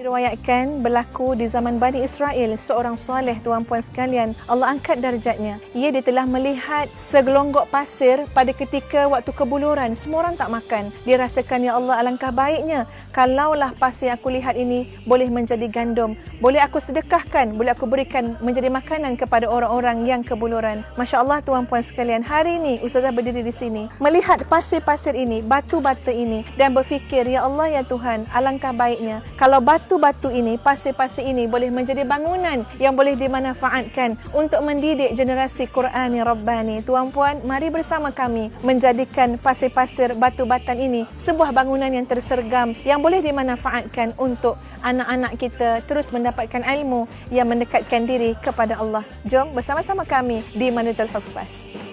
Diriwayatkan berlaku di zaman Bani Israel, seorang soleh tuan-puan sekalian, Allah angkat darjatnya. Dia telah melihat segelonggok pasir pada ketika waktu kebuluran, semua orang tak makan. Dia rasakan, ya Allah, alangkah baiknya kalaulah pasir yang aku lihat ini boleh menjadi gandum, boleh aku sedekahkan, boleh aku berikan menjadi makanan kepada orang-orang yang kebuluran. Masya Allah tuan-puan sekalian, hari ini Ustazah berdiri di sini melihat pasir-pasir ini, batu-batu ini dan berfikir, ya Allah, ya Tuhan, alangkah baiknya kalau batu batu-batu ini, pasir-pasir ini boleh menjadi bangunan yang boleh dimanfaatkan untuk mendidik generasi Qurani Rabbani. Tuan-puan, mari bersama kami menjadikan pasir-pasir batu batan ini sebuah bangunan yang tersergam yang boleh dimanfaatkan untuk anak-anak kita terus mendapatkan ilmu yang mendekatkan diri kepada Allah. Jom bersama-sama kami di Manadatul Huffaz.